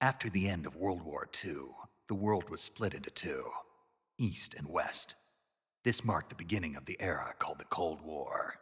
After the end of World War II, the world was split into two, East and West. This marked the beginning of the era called the Cold War.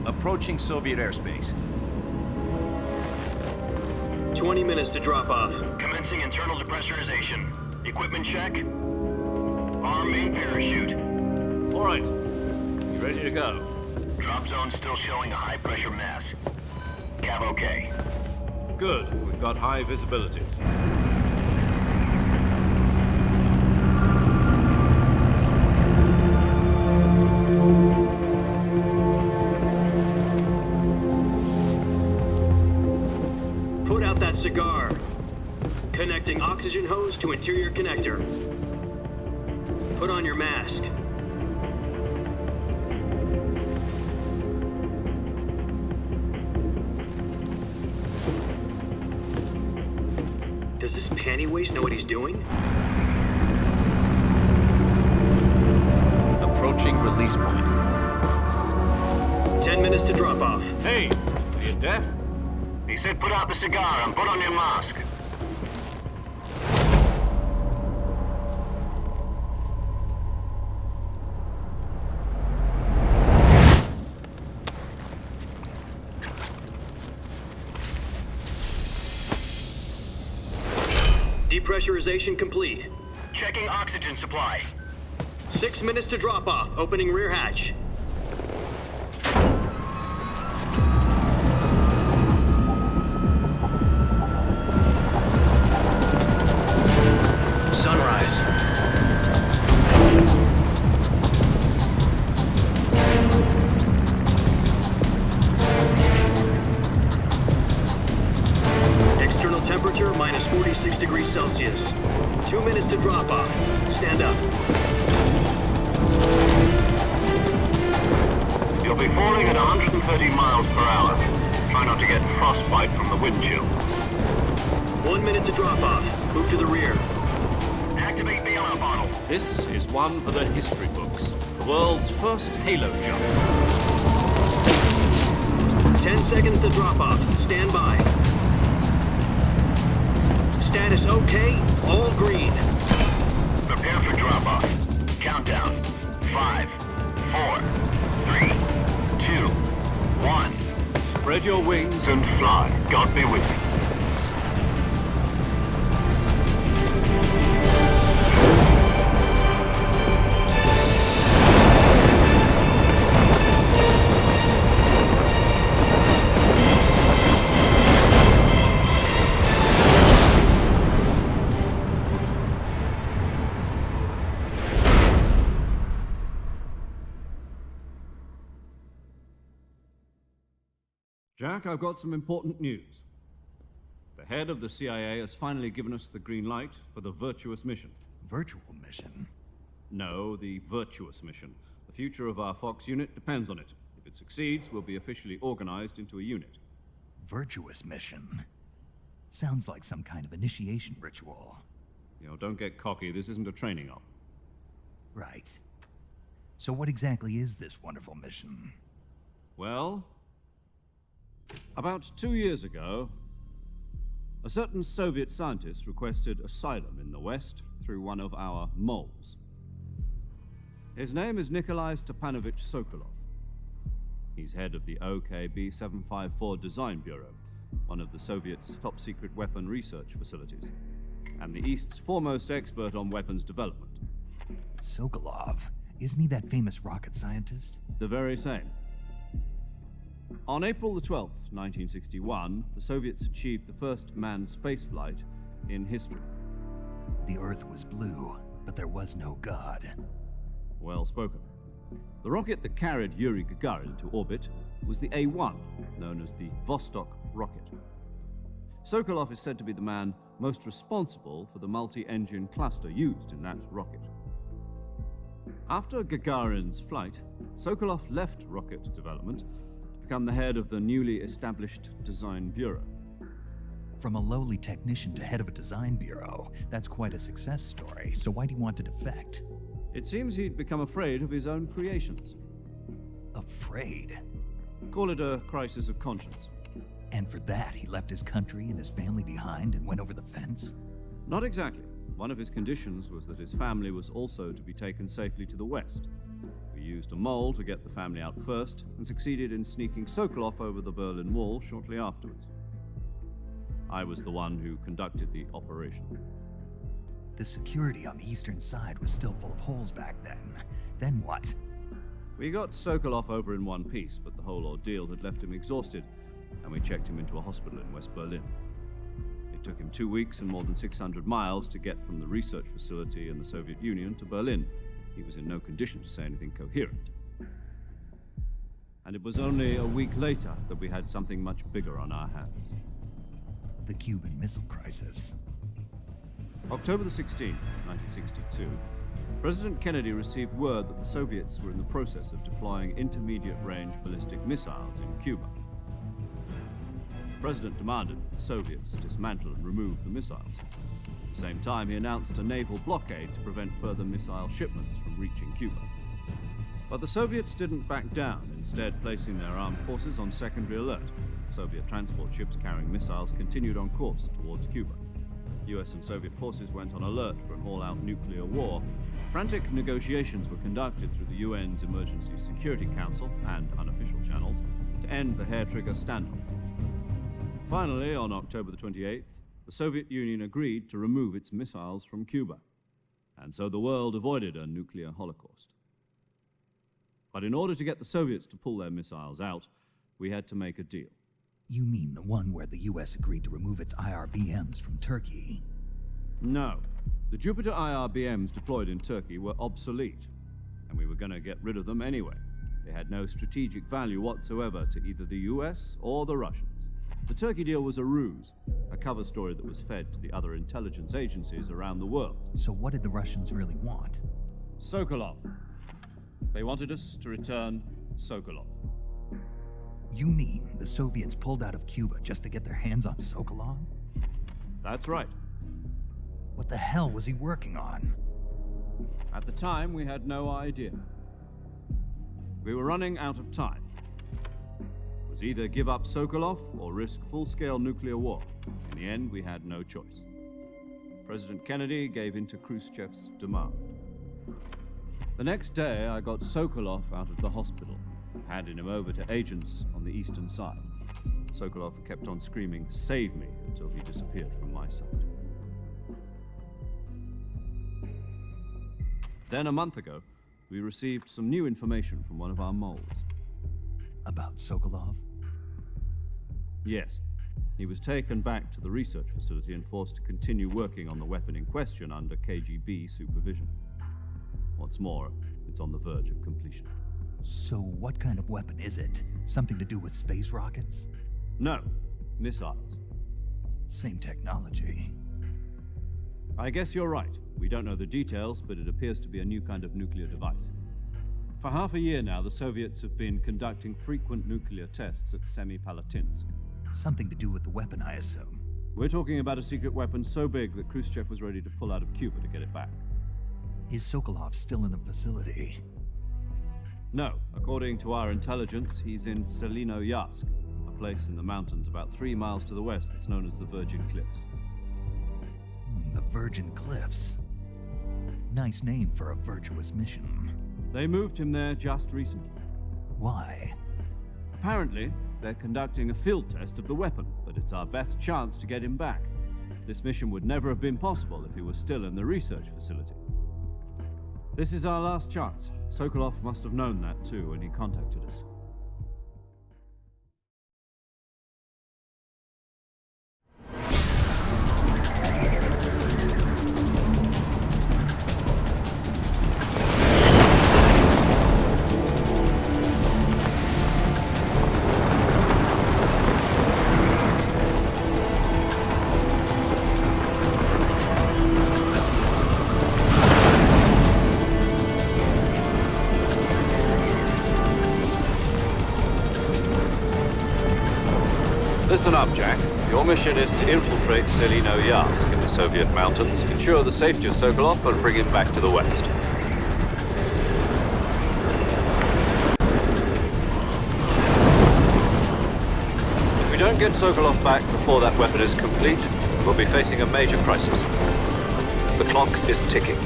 Approaching Soviet airspace. 20 minutes to drop off. Commencing internal depressurization. Equipment check. Arm main parachute. All right. You ready to go? Drop zone still showing a high pressure mass. Cav okay. Good. We've got high visibility. Cigar. Connecting oxygen hose to interior connector. Put on your mask. Does this panty waste know what he's doing? Approaching release point. 10 minutes to drop off. Hey, are you deaf? He said put out the cigar and put on your mask. Depressurization complete. Checking oxygen supply. 6 minutes to drop off. Opening rear hatch. Temperature minus 46 degrees Celsius. 2 minutes to drop off. Stand up. You'll be falling at 130 miles per hour. Try not to get frostbite from the wind chill. 1 minute to drop off. Move to the rear. Activate bailout bottle. This is one for the history books. The world's first halo jump. 10 seconds to drop off. Stand by. Status okay, all green. Prepare for drop-off. Countdown. 5, 4, 3, 2, 1. Spread your wings and fly. God be with you. Jack, I've got some important news. The head of the CIA has finally given us the green light for the virtuous mission. Virtual mission? No, the virtuous mission. The future of our Fox unit depends on it. If it succeeds, we'll be officially organized into a unit. Virtuous mission? Sounds like some kind of initiation ritual. You know, don't get cocky. This isn't a training op. Right. So what exactly is this wonderful mission? Well, about 2 years ago, a certain Soviet scientist requested asylum in the West through one of our moles. His name is Nikolai Stepanovich Sokolov. He's head of the OKB 754 Design Bureau, one of the Soviets' top-secret weapon research facilities, and the East's foremost expert on weapons development. Sokolov? Isn't he that famous rocket scientist? The very same. On April the 12th, 1961, the Soviets achieved the first manned spaceflight in history. The Earth was blue, but there was no God. Well spoken. The rocket that carried Yuri Gagarin to orbit was the A1, known as the Vostok rocket. Sokolov is said to be the man most responsible for the multi-engine cluster used in that rocket. After Gagarin's flight, Sokolov left rocket development to become the head of the newly established Design Bureau. From a lowly technician to head of a design bureau, that's quite a success story, so why'd he want to defect? It seems he'd become afraid of his own creations. Afraid? Call it a crisis of conscience. And for that, he left his country and his family behind and went over the fence? Not exactly. One of his conditions was that his family was also to be taken safely to the west. We used a mole to get the family out first and succeeded in sneaking Sokolov over the Berlin Wall shortly afterwards. I was the one who conducted the operation. The security on the eastern side was still full of holes back then. Then what? We got Sokolov over in one piece, but the whole ordeal had left him exhausted, and we checked him into a hospital in West Berlin. It took him 2 weeks and more than 600 miles to get from the research facility in the Soviet Union to Berlin. He was in no condition to say anything coherent. And it was only a week later that we had something much bigger on our hands. The Cuban Missile Crisis. October the 16th, 1962, President Kennedy received word that the Soviets were in the process of deploying intermediate-range ballistic missiles in Cuba. The President demanded that the Soviets dismantle and remove the missiles. At the same time, he announced a naval blockade to prevent further missile shipments from reaching Cuba. But the Soviets didn't back down, instead placing their armed forces on secondary alert. Soviet transport ships carrying missiles continued on course towards Cuba. US and Soviet forces went on alert for an all-out nuclear war. Frantic negotiations were conducted through the UN's Emergency Security Council and unofficial channels to end the hair-trigger standoff. Finally, on October the 28th, the Soviet Union agreed to remove its missiles from Cuba, and so the world avoided a nuclear holocaust. But in order to get the Soviets to pull their missiles out, we had to make a deal. You mean the one where the US agreed to remove its IRBMs from Turkey? No. The Jupiter IRBMs deployed in Turkey were obsolete, and we were going to get rid of them anyway. They had no strategic value whatsoever to either the US or the Russians. The Turkey deal was a ruse, a cover story that was fed to the other intelligence agencies around the world. So what did the Russians really want? Sokolov. They wanted us to return Sokolov. You mean the Soviets pulled out of Cuba just to get their hands on Sokolov? That's right. What the hell was he working on? At the time, we had no idea. We were running out of time. It was either give up Sokolov or risk full-scale nuclear war. In the end, we had no choice. President Kennedy gave in to Khrushchev's demand. The next day, I got Sokolov out of the hospital, handing him over to agents on the eastern side. Sokolov kept on screaming, "Save me," until he disappeared from my sight. Then a month ago, we received some new information from one of our moles. About Sokolov? Yes. He was taken back to the research facility and forced to continue working on the weapon in question under KGB supervision. What's more, it's on the verge of completion. So what kind of weapon is it? Something to do with space rockets? No, missiles. Same technology. I guess you're right. We don't know the details, but it appears to be a new kind of nuclear device. For half a year now, the Soviets have been conducting frequent nuclear tests at Semipalatinsk. Something to do with the weapon, I assume. We're talking about a secret weapon so big that Khrushchev was ready to pull out of Cuba to get it back. Is Sokolov still in the facility? No. According to our intelligence, he's in Selinoyarsk, a place in the mountains about 3 miles to the west that's known as the Virgin Cliffs. The Virgin Cliffs. Nice name for a virtuous mission. They moved him there just recently. Why? Apparently, they're conducting a field test of the weapon, but it's our best chance to get him back. This mission would never have been possible if he was still in the research facility. This is our last chance. Sokolov must have known that too when he contacted us. mission is to infiltrate Selino-Yarsk in the Soviet mountains, ensure the safety of Sokolov, and bring him back to the west. If we don't get Sokolov back before that weapon is complete, we'll be facing a major crisis. The clock is ticking.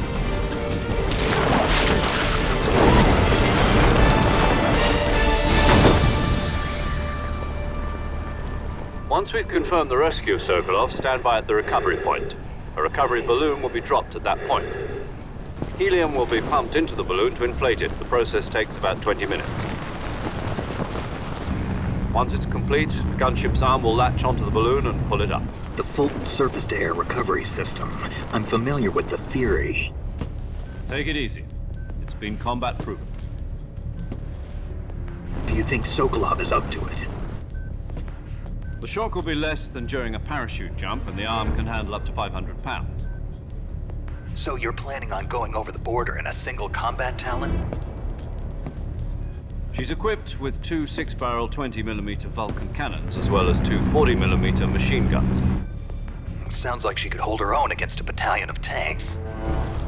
Once we've confirmed the rescue of Sokolov, stand by at the recovery point. A recovery balloon will be dropped at that point. Helium will be pumped into the balloon to inflate it. The process takes about 20 minutes. Once it's complete, the gunship's arm will latch onto the balloon and pull it up. The Fulton surface-to-air recovery system. I'm familiar with the theory. Take it easy. It's been combat-proven. Do you think Sokolov is up to it? The shock will be less than during a parachute jump, and the arm can handle up to 500 pounds. So you're planning on going over the border in a single combat Talon? She's equipped with two 6-barrel 20mm Vulcan cannons, As well as two 40mm machine guns. Sounds like she could hold her own against a battalion of tanks.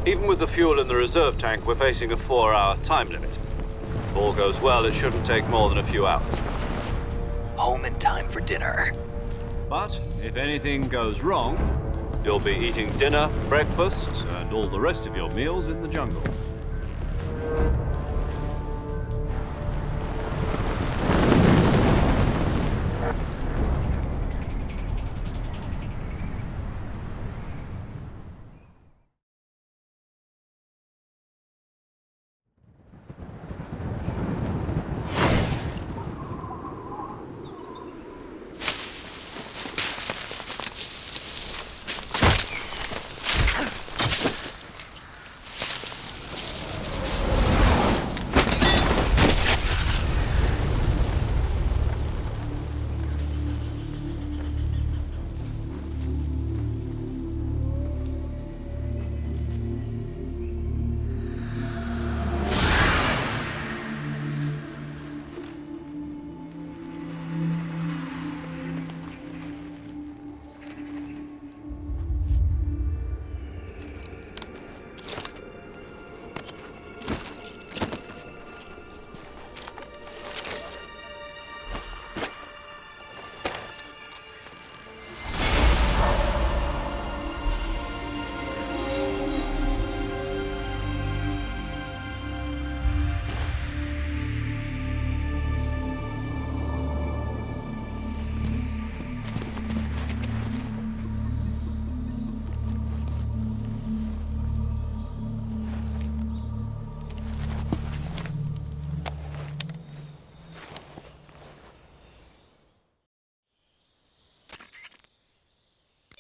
Even with the fuel in the reserve tank, we're facing a 4-hour time limit. If all goes well, it shouldn't take more than a few hours. Home in time for dinner. But if anything goes wrong, You'll be eating dinner, breakfast, and all the rest of your meals in the jungle.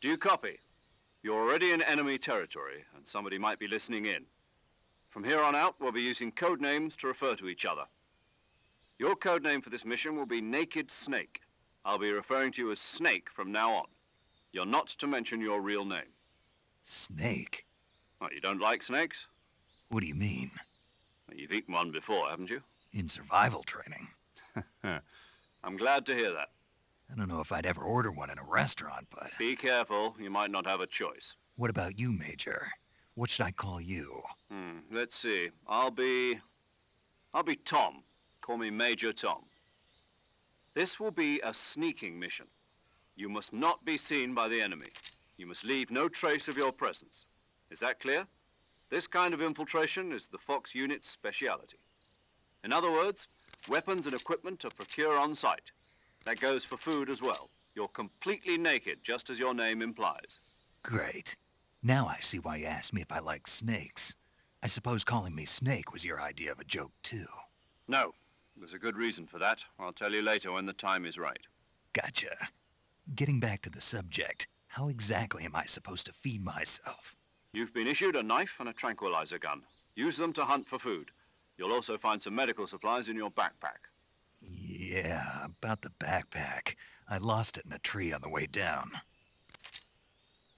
Do you copy? You're already in enemy territory, and somebody might be listening in. From here on out, we'll be using code names to refer to each other. Your code name for this mission will be Naked Snake. I'll be referring to you as Snake from now on. You're not to mention your real name. Snake? What, you don't like snakes? What do you mean? Well, you've eaten one before, haven't you? In survival training. I'm glad to hear that. I don't know if I'd ever order one in a restaurant, but... Be careful, you might not have a choice. What about you, Major? What should I call you? Let's see. I'll be Tom. Call me Major Tom. This will be a sneaking mission. You must not be seen by the enemy. You must leave no trace of your presence. Is that clear? This kind of infiltration is the Fox unit's speciality. In other words, weapons and equipment are procured on site. That goes for food as well. You're completely naked, just as your name implies. Great. Now I see why you asked me if I like snakes. I suppose calling me Snake was your idea of a joke, too. No, there's a good reason for that. I'll tell you later when the time is right. Gotcha. Getting back to the subject, how exactly am I supposed to feed myself? You've been issued a knife and a tranquilizer gun. Use them to hunt for food. You'll also find some medical supplies in your backpack. Yeah, about the backpack. I lost it in a tree on the way down.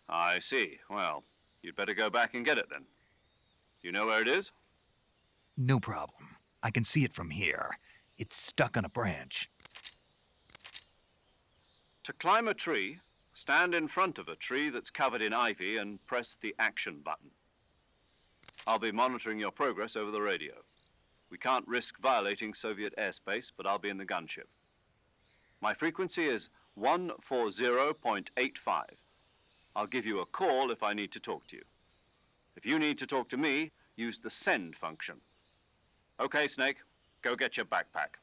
I see. Well, you'd better go back and get it then. You know where it is? No problem. I can see it from here. It's stuck on a branch. To climb a tree, Stand in front of a tree that's covered in ivy and press the action button. I'll be monitoring your progress over the radio. We can't risk violating Soviet airspace, but I'll be in the gunship. My frequency is 140.85. I'll give you a call if I need to talk to you. If you need to talk to me, use the send function. Okay, Snake, go get your backpack.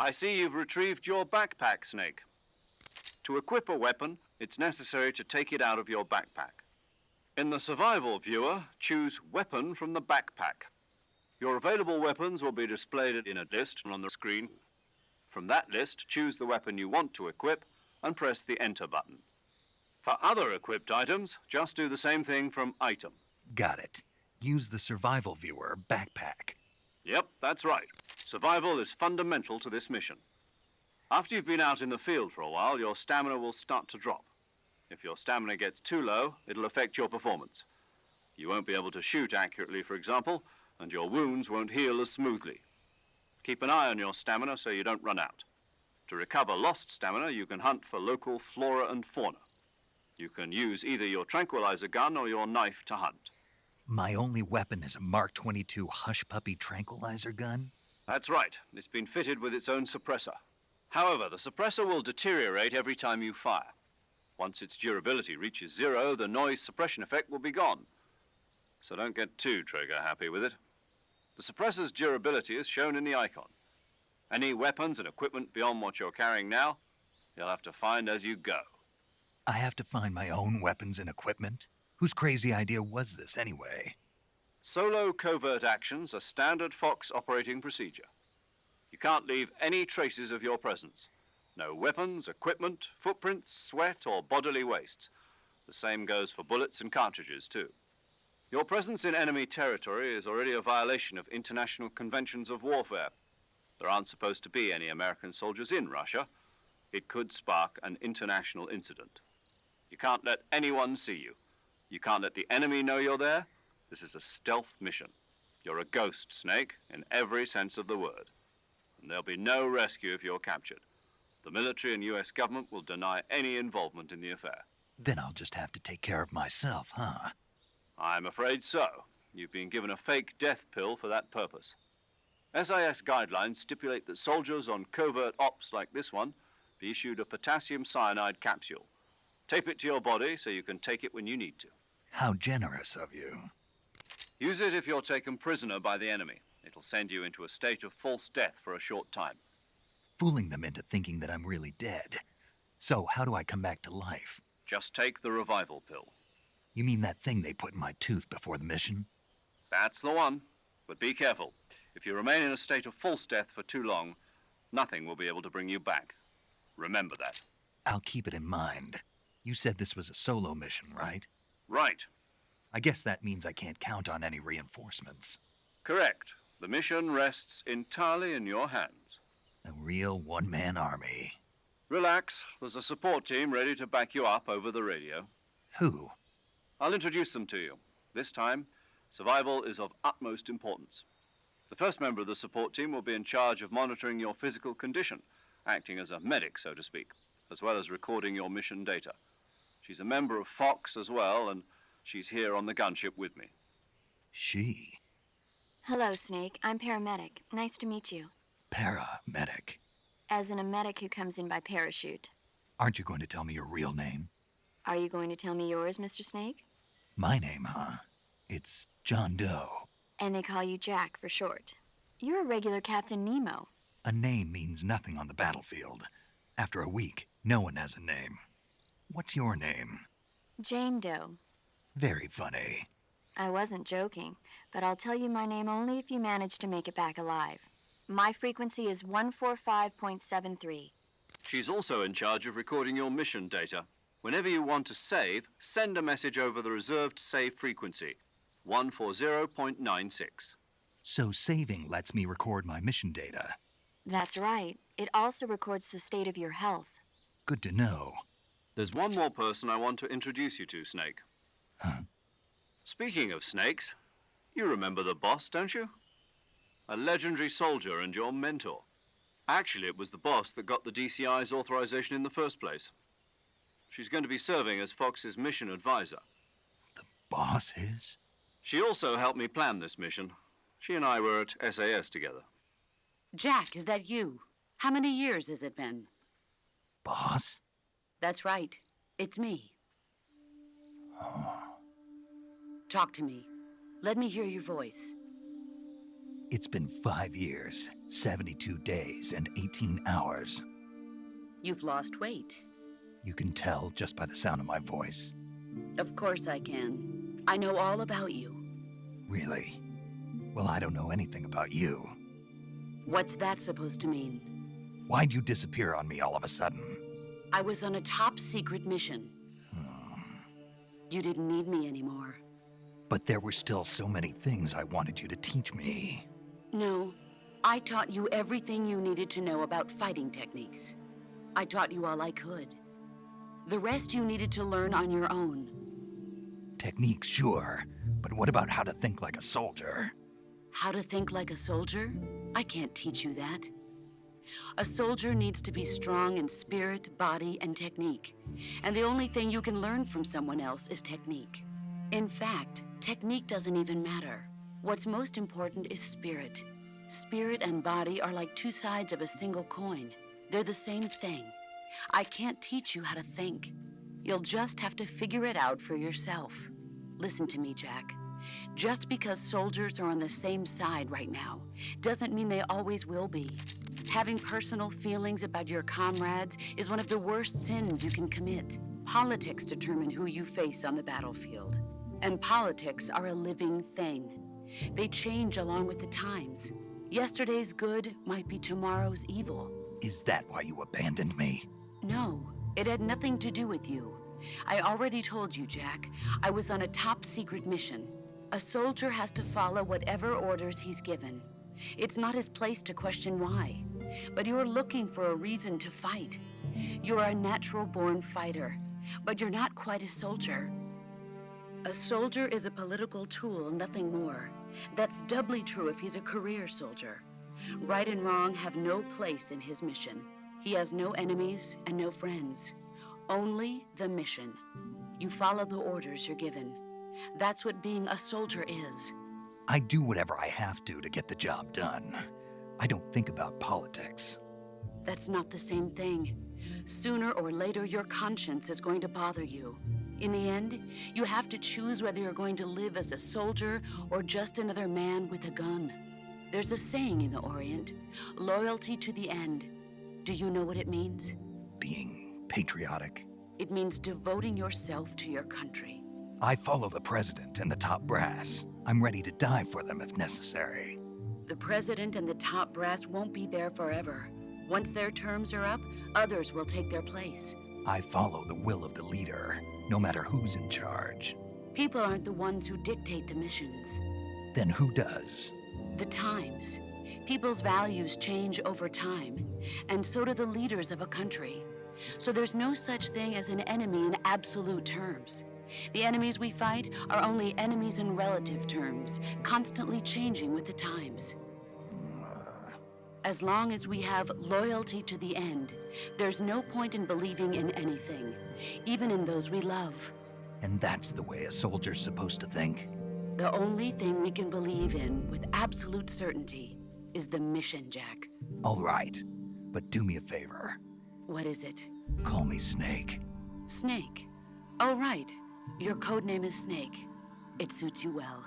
I see you've retrieved your backpack, Snake. To equip a weapon, it's necessary to take it out of your backpack. In the survival viewer, choose Weapon from the backpack. Your available weapons will be displayed in a list on the screen. From that list, choose the weapon you want to equip and press the Enter button. For other equipped items, just do the same thing from Item. Got it. Use the survival viewer backpack. Yep, that's right. Survival is fundamental to this mission. After you've been out in the field for a while, your stamina will start to drop. If your stamina gets too low, it'll affect your performance. You won't be able to shoot accurately, for example, and your wounds won't heal as smoothly. Keep an eye on your stamina so you don't run out. To recover lost stamina, you can hunt for local flora and fauna. You can use either your tranquilizer gun or your knife to hunt. My only weapon is a Mark 22 Hush Puppy tranquilizer gun? That's right. It's been fitted with its own suppressor. However, the suppressor will deteriorate every time you fire. Once its durability reaches 0, the noise suppression effect will be gone. So don't get too trigger happy with it. The suppressor's durability is shown in the icon. Any weapons and equipment beyond what you're carrying now, you'll have to find as you go. I have to find my own weapons and equipment? Whose crazy idea was this anyway? Solo covert actions are standard Fox operating procedure. You can't leave any traces of your presence. No weapons, equipment, footprints, sweat, or bodily waste. The same goes for bullets and cartridges, too. Your presence in enemy territory is already a violation of international conventions of warfare. There aren't supposed to be any American soldiers in Russia. It could spark an international incident. You can't let anyone see you. You can't let the enemy know you're there. This is a stealth mission. You're a ghost, Snake, in every sense of the word. And there'll be no rescue if you're captured. The military and US government will deny any involvement in the affair. Then I'll just have to take care of myself, huh? I'm afraid so. You've been given a fake death pill for that purpose. SIS guidelines stipulate that soldiers on covert ops like this one be issued a potassium cyanide capsule. Tape it to your body so you can take it when you need to. How generous of you. Use it if you're taken prisoner by the enemy. It'll send you into a state of false death for a short time. Fooling them into thinking that I'm really dead. So how do I come back to life? Just take the revival pill. You mean that thing they put in my tooth before the mission? That's the one. But be careful. If you remain in a state of false death for too long, nothing will be able to bring you back. Remember that. I'll keep it in mind. You said this was a solo mission, right? Right. I guess that means I can't count on any reinforcements. Correct. The mission rests entirely in your hands. A real one-man army. Relax. There's a support team ready to back you up over the radio. Who? I'll introduce them to you. This time, survival is of utmost importance. The first member of the support team will be in charge of monitoring your physical condition, acting as a medic, so to speak, as well as recording your mission data. She's a member of Fox as well, and she's here on the gunship with me. She? Hello, Snake. I'm paramedic. Nice to meet you. Paramedic. As in a medic who comes in by parachute. Aren't you going to tell me your real name? Are you going to tell me yours, Mr. Snake? My name, huh? It's John Doe. And they call you Jack for short. You're a regular Captain Nemo. A name means nothing on the battlefield. After a week, no one has a name. What's your name? Jane Doe. Very funny. I wasn't joking, but I'll tell you my name only if you manage to make it back alive. My frequency is 145.73. She's also in charge of recording your mission data. Whenever you want to save, send a message over the reserved save frequency, 140.96. So saving lets me record my mission data. That's right. It also records the state of your health. Good to know. There's one more person I want to introduce you to, Snake. Huh? Speaking of snakes, you remember the boss, don't you? A legendary soldier and your mentor. Actually, it was the boss that got the DCI's authorization in the first place. She's going to be serving as Fox's mission advisor. The boss is? She also helped me plan this mission. She and I were at SAS together. Jack, is that you? How many years has it been? Boss? That's right. It's me. Oh. Talk to me. Let me hear your voice. It's been 5 years, 72 days, and 18 hours. You've lost weight. You can tell just by the sound of my voice. Of course I can. I know all about you. Really? Well, I don't know anything about you. What's that supposed to mean? Why'd you disappear on me all of a sudden? I was on a top-secret mission. You didn't need me anymore. But there were still so many things I wanted you to teach me. No, I taught you everything you needed to know about fighting techniques. I taught you all I could. The rest you needed to learn on your own. Techniques, sure. But what about how to think like a soldier? How to think like a soldier? I can't teach you that. A soldier needs to be strong in spirit, body, and technique. And the only thing you can learn from someone else is technique. In fact, technique doesn't even matter. What's most important is spirit. Spirit and body are like two sides of a single coin. They're the same thing. I can't teach you how to think. You'll just have to figure it out for yourself. Listen to me, Jack. Just because soldiers are on the same side right now doesn't mean they always will be. Having personal feelings about your comrades is one of the worst sins you can commit. Politics determine who you face on the battlefield. And politics are a living thing. They change along with the times. Yesterday's good might be tomorrow's evil. Is that why you abandoned me? No, it had nothing to do with you. I already told you, Jack. I was on a top-secret mission. A soldier has to follow whatever orders he's given. It's not his place to question why. But you're looking for a reason to fight. You're a natural-born fighter, but you're not quite a soldier. A soldier is a political tool, nothing more. That's doubly true if he's a career soldier. Right and wrong have no place in his mission. He has no enemies and no friends. Only the mission. You follow the orders you're given. That's what being a soldier is. I do whatever I have to get the job done. I don't think about politics. That's not the same thing. Sooner or later, your conscience is going to bother you. In the end, you have to choose whether you're going to live as a soldier or just another man with a gun. There's a saying in the Orient, loyalty to the end. Do you know what it means? Being patriotic. It means devoting yourself to your country. I follow the president and the top brass. I'm ready to die for them if necessary. The president and the top brass won't be there forever. Once their terms are up, others will take their place. I follow the will of the leader, no matter who's in charge. People aren't the ones who dictate the missions. Then who does? The times. People's values change over time, and so do the leaders of a country. So there's no such thing as an enemy in absolute terms. The enemies we fight are only enemies in relative terms, constantly changing with the times. As long as we have loyalty to the end, there's no point in believing in anything, even in those we love. And that's the way a soldier's supposed to think? The only thing we can believe in with absolute certainty is the mission, Jack. All right, but do me a favor. What is it? Call me Snake. Snake? Oh, right. Your code name is Snake. It suits you well.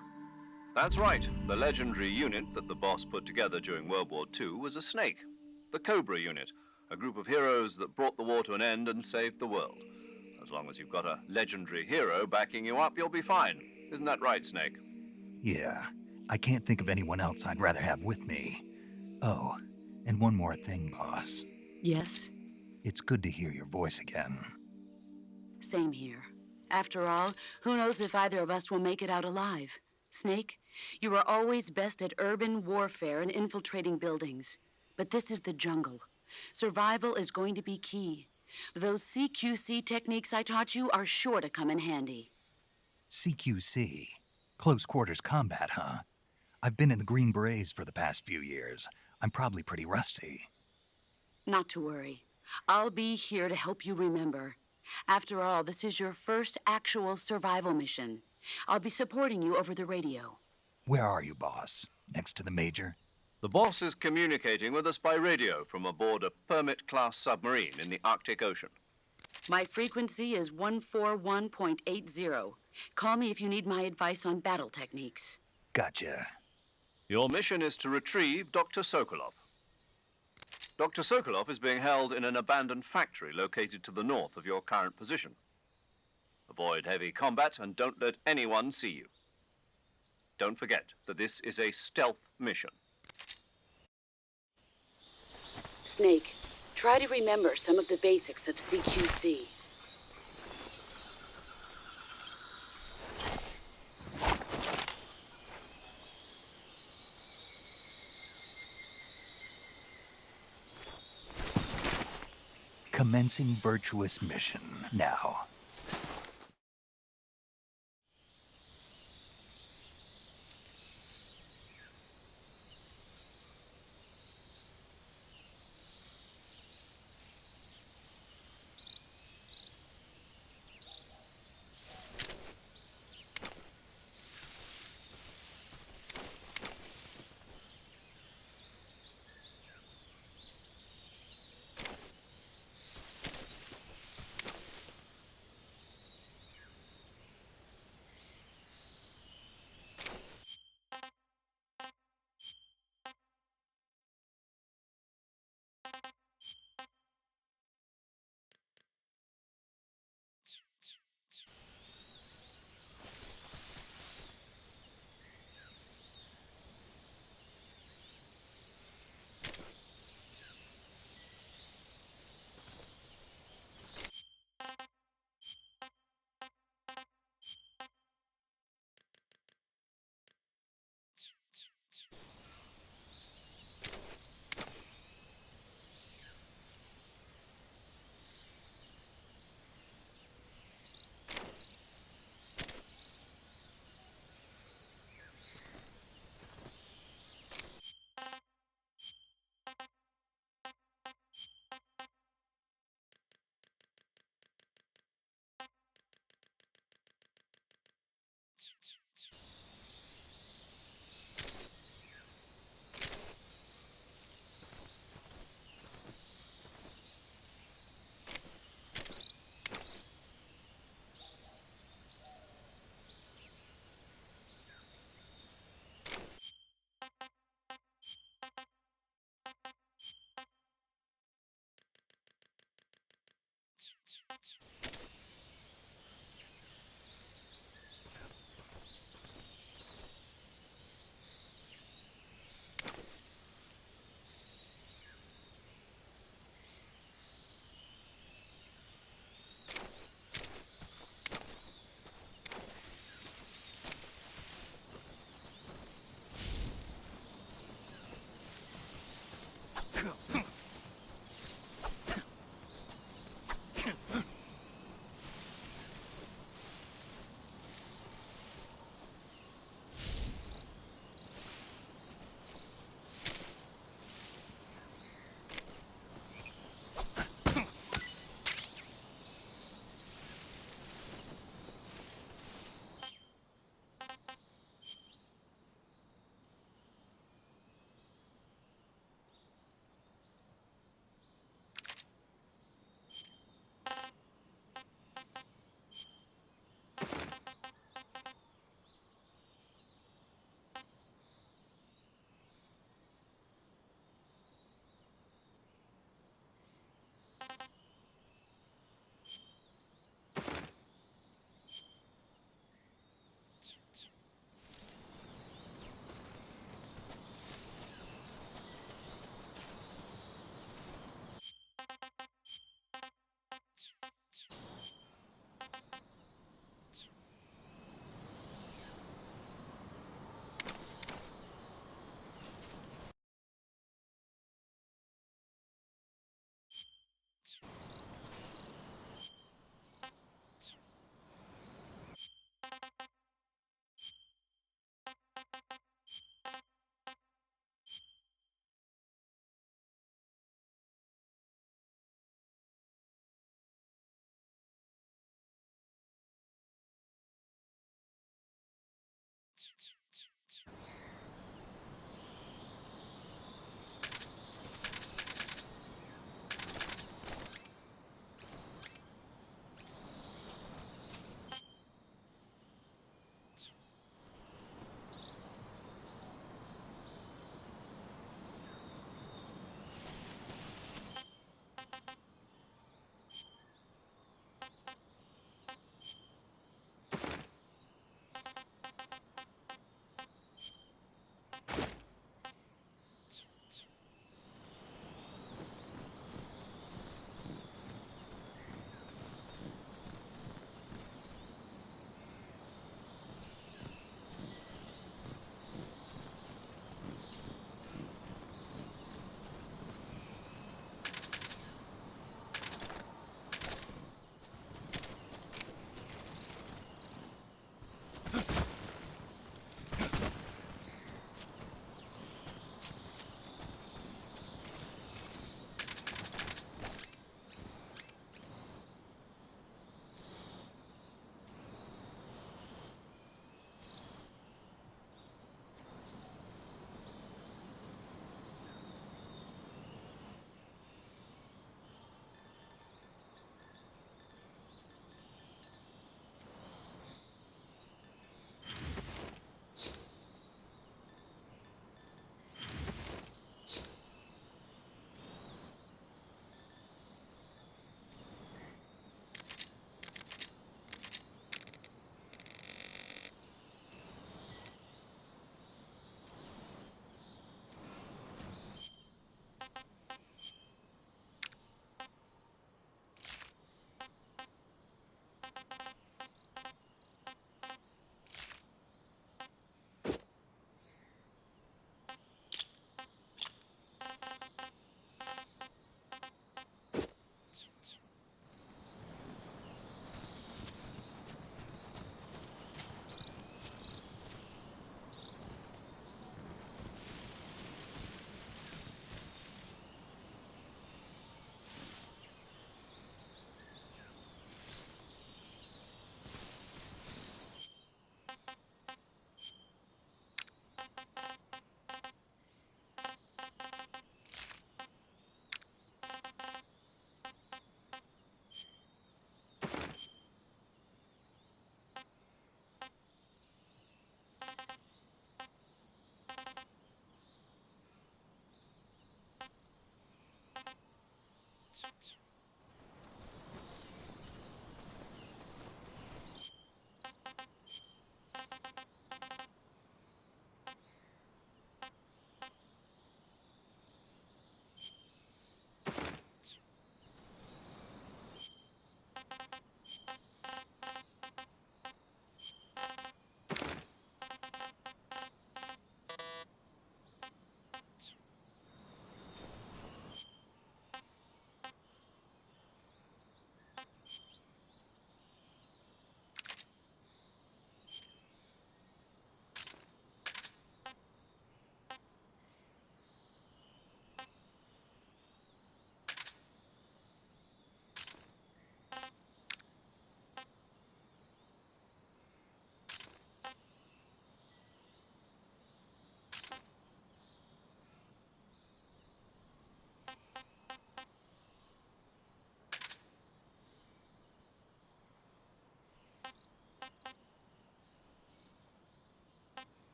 That's right. The legendary unit that the boss put together during World War II was a snake. The Cobra unit, a group of heroes that brought the war to an end and saved the world. As long as you've got a legendary hero backing you up, you'll be fine. Isn't that right, Snake? Yeah, I can't think of anyone else I'd rather have with me. Oh, and one more thing, boss. Yes? It's good to hear your voice again. Same here. After all, who knows if either of us will make it out alive? Snake, you are always best at urban warfare and infiltrating buildings. But this is the jungle. Survival is going to be key. Those CQC techniques I taught you are sure to come in handy. CQC? Close quarters combat, huh? I've been in the Green Berets for the past few years. I'm probably pretty rusty. Not to worry. I'll be here to help you remember. After all, this is your first actual survival mission. I'll be supporting you over the radio. Where are you, boss? Next to the Major? The boss is communicating with us by radio from aboard a Permit-class submarine in the Arctic Ocean. My frequency is 141.80. Call me if you need my advice on battle techniques. Gotcha. Your mission is to retrieve Dr. Sokolov. Dr. Sokolov is being held in an abandoned factory located to the north of your current position. Avoid heavy combat and don't let anyone see you. Don't forget that this is a stealth mission. Snake, try to remember some of the basics of CQC. Commencing virtuous mission now.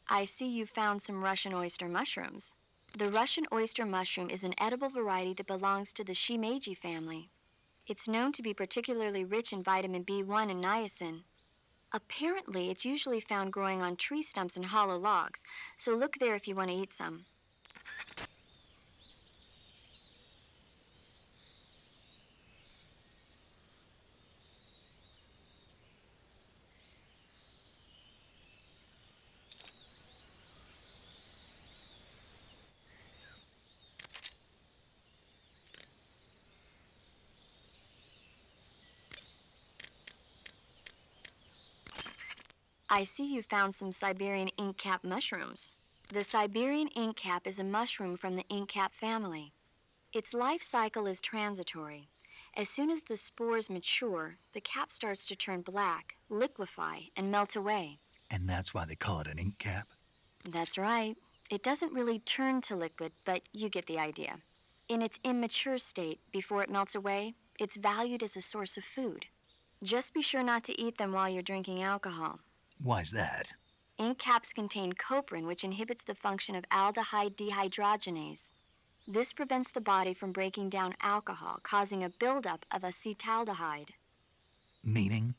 I see you found some Russian oyster mushrooms. The Russian oyster mushroom is an edible variety that belongs to the shimeji family. It's known to be particularly rich in vitamin B1 and niacin. Apparently, it's usually found growing on tree stumps and hollow logs, so look there if you want to eat some. I see you found some Siberian inkcap mushrooms. The Siberian inkcap is a mushroom from the inkcap family. Its life cycle is transitory. As soon as the spores mature, the cap starts to turn black, liquefy, and melt away. And that's why they call it an ink cap? That's right. It doesn't really turn to liquid, but you get the idea. In its immature state, before it melts away, it's valued as a source of food. Just be sure not to eat them while you're drinking alcohol. Why's that? Ink caps contain coprin, which inhibits the function of aldehyde dehydrogenase. This prevents the body from breaking down alcohol, causing a buildup of acetaldehyde. Meaning?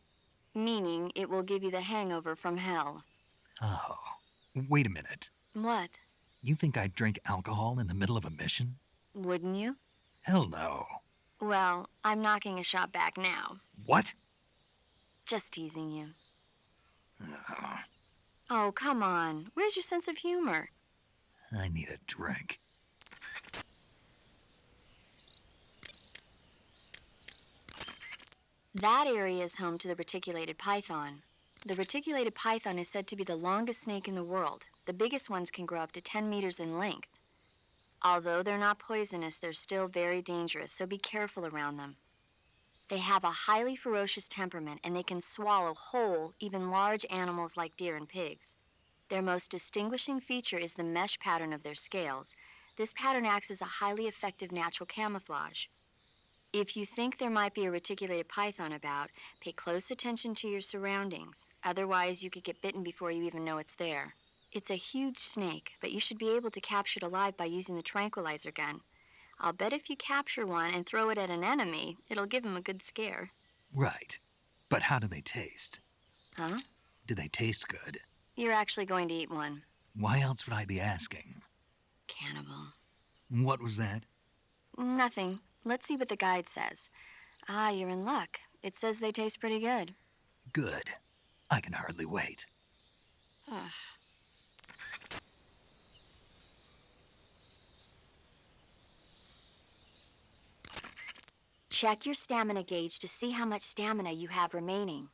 Meaning it will give you the hangover from hell. Oh, wait a minute. What? You think I'd drink alcohol in the middle of a mission? Wouldn't you? Hell no. Well, I'm knocking a shot back now. What? Just teasing you. Oh, come on. Where's your sense of humor? I need a drink. That area is home to the reticulated python. The reticulated python is said to be the longest snake in the world. The biggest ones can grow up to 10 meters in length. Although they're not poisonous, they're still very dangerous, so be careful around them. They have a highly ferocious temperament, and they can swallow whole, even large animals like deer and pigs. Their most distinguishing feature is the mesh pattern of their scales. This pattern acts as a highly effective natural camouflage. If you think there might be a reticulated python about, pay close attention to your surroundings. Otherwise, you could get bitten before you even know it's there. It's a huge snake, but you should be able to capture it alive by using the tranquilizer gun. I'll bet if you capture one and throw it at an enemy, it'll give him a good scare. Right. But how do they taste? Huh? Do they taste good? You're actually going to eat one. Why else would I be asking? Cannibal. What was that? Nothing. Let's see what the guide says. Ah, you're in luck. It says they taste pretty good. Good. I can hardly wait. Ugh. Check your stamina gauge to see how much stamina you have remaining.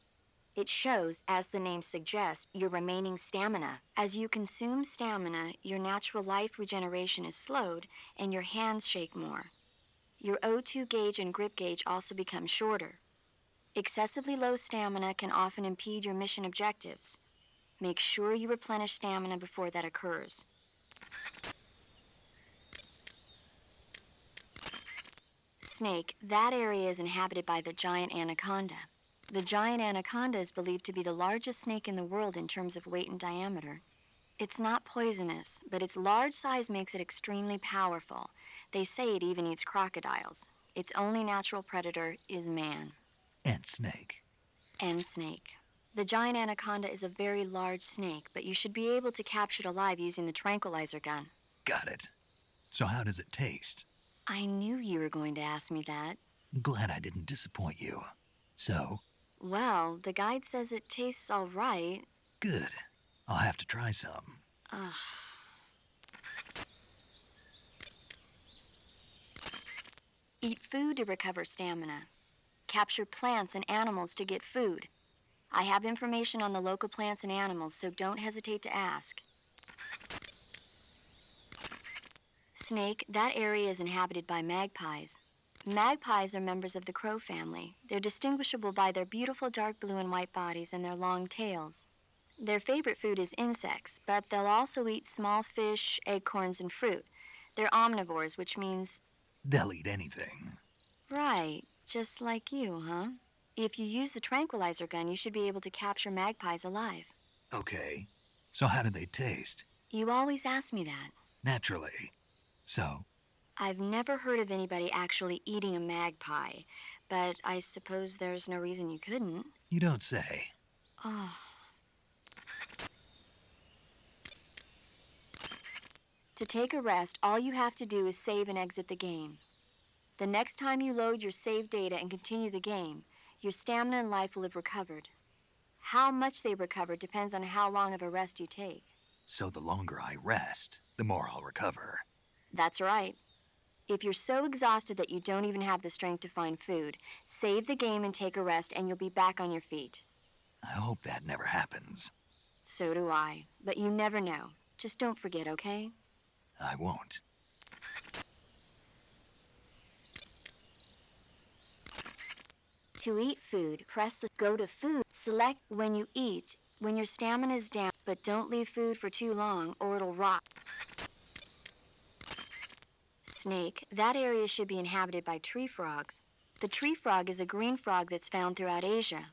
It shows, as the name suggests, your remaining stamina. As you consume stamina, your natural life regeneration is slowed and your hands shake more. Your O2 gauge and grip gauge also become shorter. Excessively low stamina can often impede your mission objectives. Make sure you replenish stamina before that occurs. Snake, that area is inhabited by the giant anaconda. The giant anaconda is believed to be the largest snake in the world in terms of weight and diameter. It's not poisonous, but its large size makes it extremely powerful. They say it even eats crocodiles. Its only natural predator is man. And snake. And snake. The giant anaconda is a very large snake, but you should be able to capture it alive using the tranquilizer gun. Got it. So how does it taste? I knew you were going to ask me that. Glad I didn't disappoint you. So? Well, the guide says it tastes all right. Good. I'll have to try some. Ugh. Eat food to recover stamina. Capture plants and animals to get food. I have information on the local plants and animals, so don't hesitate to ask. Snake, that area is inhabited by magpies. Magpies are members of the crow family. They're distinguishable by their beautiful dark blue and white bodies and their long tails. Their favorite food is insects, but they'll also eat small fish, acorns, and fruit. They're omnivores, which means... They'll eat anything. Right, just like you, huh? If you use the tranquilizer gun, you should be able to capture magpies alive. Okay. So how do they taste? You always ask me that. Naturally. So? I've never heard of anybody actually eating a magpie, but I suppose there's no reason you couldn't. You don't say. Oh. To take a rest, all you have to do is save and exit the game. The next time you load your save data and continue the game, your stamina and life will have recovered. How much they recover depends on how long of a rest you take. So the longer I rest, the more I'll recover. That's right. If you're so exhausted that you don't even have the strength to find food, save the game and take a rest and you'll be back on your feet. I hope that never happens. So do I, but you never know. Just don't forget, okay? I won't. To eat food, press the Go to Food. Select when you eat, when your stamina is down, but don't leave food for too long or it'll rot. Snake, that area should be inhabited by tree frogs. The tree frog is a green frog that's found throughout Asia.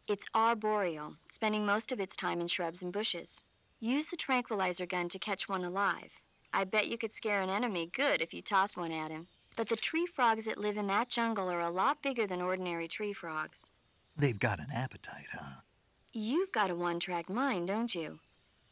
It's arboreal, spending most of its time in shrubs and bushes. Use the tranquilizer gun to catch one alive. I bet you could scare an enemy good if you toss one at him. But the tree frogs that live in that jungle are a lot bigger than ordinary tree frogs. They've got an appetite, huh? You've got a one-track mind, don't you?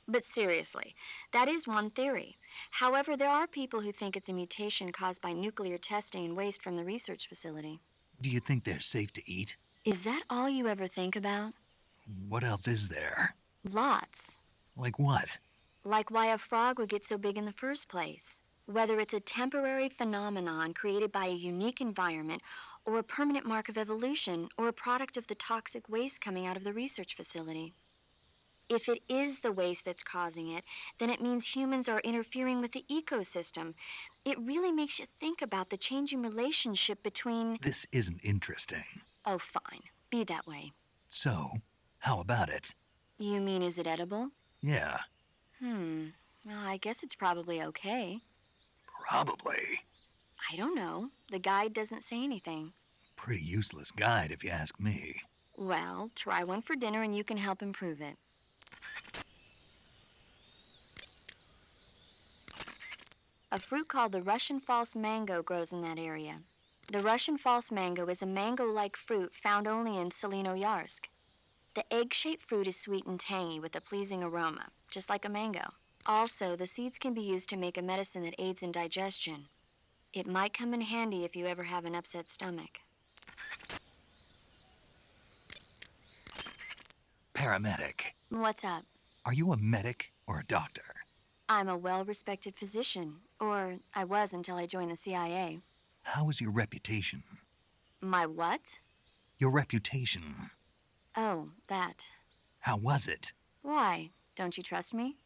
But seriously, that is one theory. However, there are people who think it's a mutation caused by nuclear testing and waste from the research facility. Do you think they're safe to eat? Is that all you ever think about? What else is there? Lots. Like what? Like why a frog would get so big in the first place. Whether it's a temporary phenomenon created by a unique environment, or a permanent mark of evolution, or a product of the toxic waste coming out of the research facility. If it is the waste that's causing it, then it means humans are interfering with the ecosystem. It really makes you think about the changing relationship between... This isn't interesting. Oh, fine. Be that way. So, how about it? You mean, is it edible? Yeah. Well, I guess it's probably okay. Probably. I don't know. The guide doesn't say anything. Pretty useless guide, if you ask me. Well, try one for dinner and you can help improve it. A fruit called the Russian false mango grows in that area. The Russian false mango is a mango-like fruit found only in Selinoyarsk. The egg-shaped fruit is sweet and tangy with a pleasing aroma, just like a mango. Also, the seeds can be used to make a medicine that aids in digestion. It might come in handy if you ever have an upset stomach. Paramedic. What's up? Are you a medic or a doctor? I'm a well-respected physician, or I was until I joined the CIA. How is your reputation? My what? Your reputation. Oh, that. How was it? Why? Don't you trust me?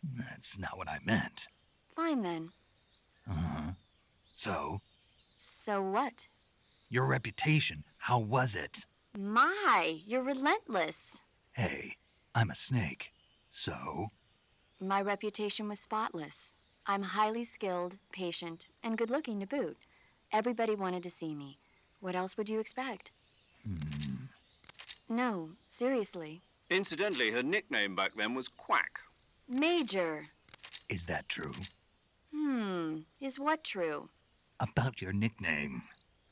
That's not what I meant. Fine then. So? So what? Your reputation, how was it? My, you're relentless. Hey, I'm a snake. So? My reputation was spotless. I'm highly skilled, patient, and good-looking to boot. Everybody wanted to see me. What else would you expect? No, seriously. Incidentally, her nickname back then was Quack. Major. Is that true? Is what true? About your nickname.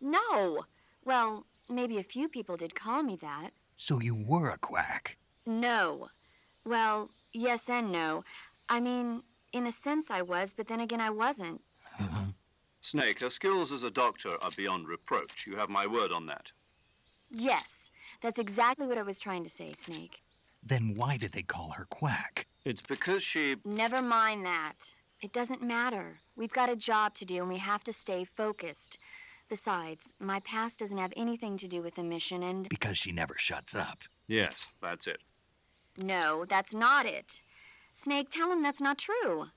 No. Well, maybe a few people did call me that. So you were a quack? No. Well, yes and no. I mean, in a sense I was, but then again I wasn't. Snake, her skills as a doctor are beyond reproach. You have my word on that. Yes, that's exactly what I was trying to say, Snake. Then why did they call her Quack? It's because she... Never mind that. It doesn't matter. We've got a job to do and we have to stay focused. Besides, my past doesn't have anything to do with the mission and... Because she never shuts up. Yes, that's it. No, that's not it. Snake, tell him that's not true.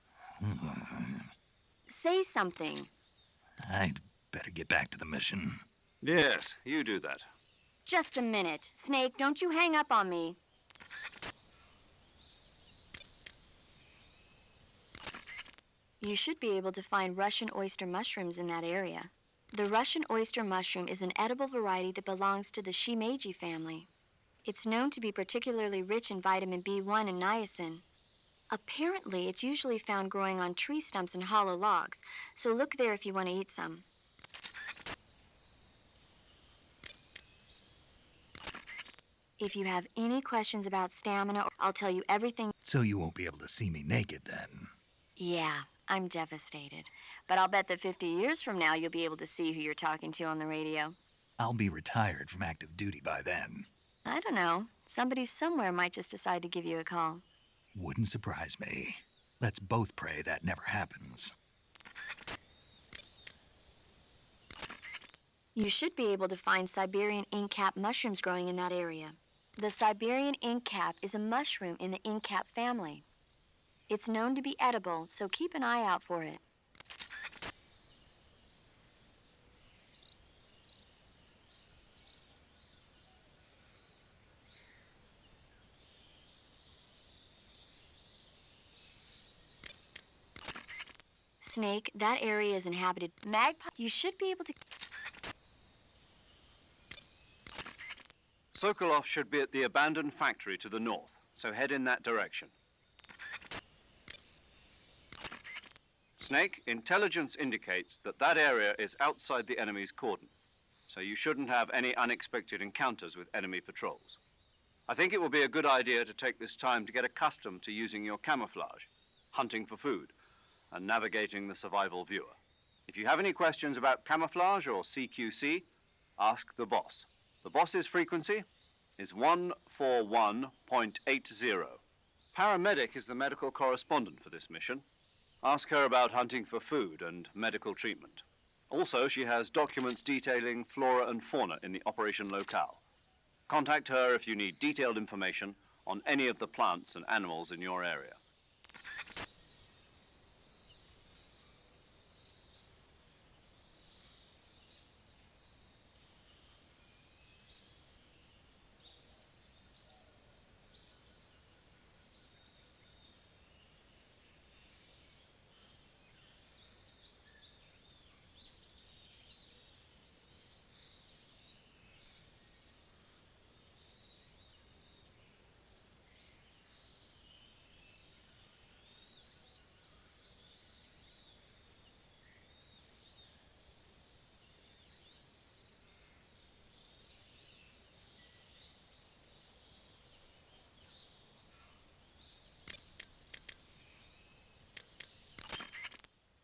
Say something. I'd better get back to the mission. Yes, you do that. Just a minute. Snake, don't you hang up on me. You should be able to find Russian oyster mushrooms in that area. The Russian oyster mushroom is an edible variety that belongs to the Shimeji family. It's known to be particularly rich in vitamin B1 and niacin. Apparently, it's usually found growing on tree stumps and hollow logs, so look there if you want to eat some. If you have any questions about stamina, I'll tell you everything. So you won't be able to see me naked then. Yeah, I'm devastated. But I'll bet that 50 years from now, you'll be able to see who you're talking to on the radio. I'll be retired from active duty by then. I don't know. Somebody somewhere might just decide to give you a call. Wouldn't surprise me. Let's both pray that never happens. You should be able to find Siberian inkcap mushrooms growing in that area. The Siberian inkcap is a mushroom in the inkcap family. It's known to be edible, so keep an eye out for it. Snake, that area is inhabited. Magpie, you should be able to... Sokolov should be at the abandoned factory to the north, so head in that direction. Snake, intelligence indicates that that area is outside the enemy's cordon, so you shouldn't have any unexpected encounters with enemy patrols. I think it will be a good idea to take this time to get accustomed to using your camouflage, hunting for food, and navigating the survival viewer. If you have any questions about camouflage or CQC, ask the boss. The boss's frequency is 141.80. Paramedic is the medical correspondent for this mission. Ask her about hunting for food and medical treatment. Also, she has documents detailing flora and fauna in the operation locale. Contact her if you need detailed information on any of the plants and animals in your area.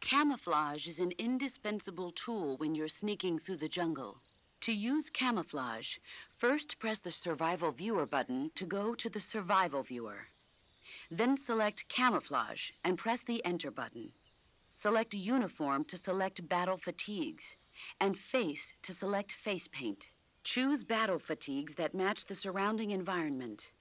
Camouflage is an indispensable tool when you're sneaking through the jungle. To use camouflage, first press the Survival Viewer button to go to the Survival Viewer. Then select Camouflage and press the Enter button. Select Uniform to select Battle Fatigues, and Face to select Face Paint. Choose battle fatigues that match the surrounding environment.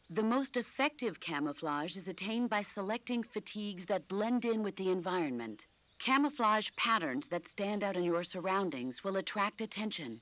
The most effective camouflage is attained by selecting fatigues that blend in with the environment. Camouflage patterns that stand out in your surroundings will attract attention.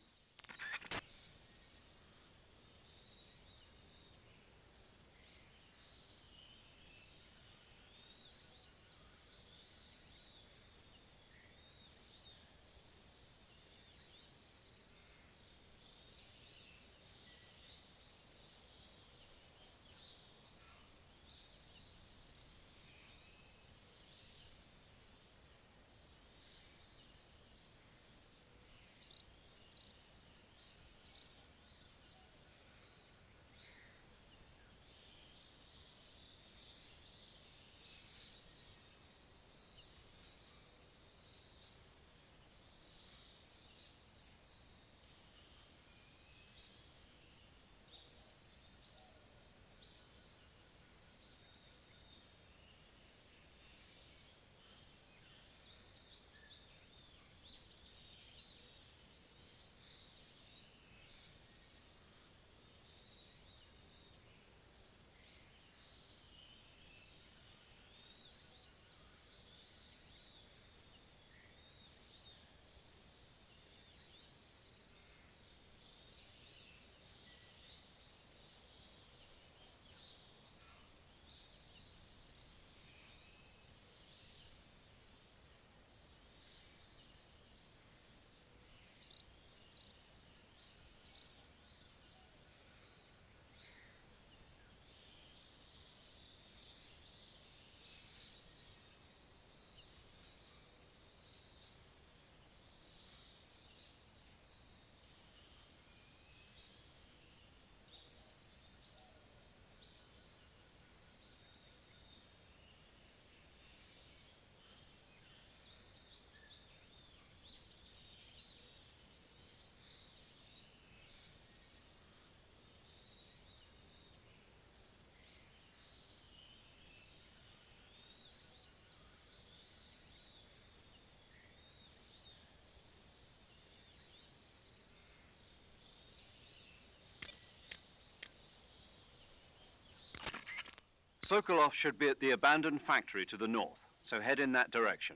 Sokolov should be at the abandoned factory to the north, so head in that direction.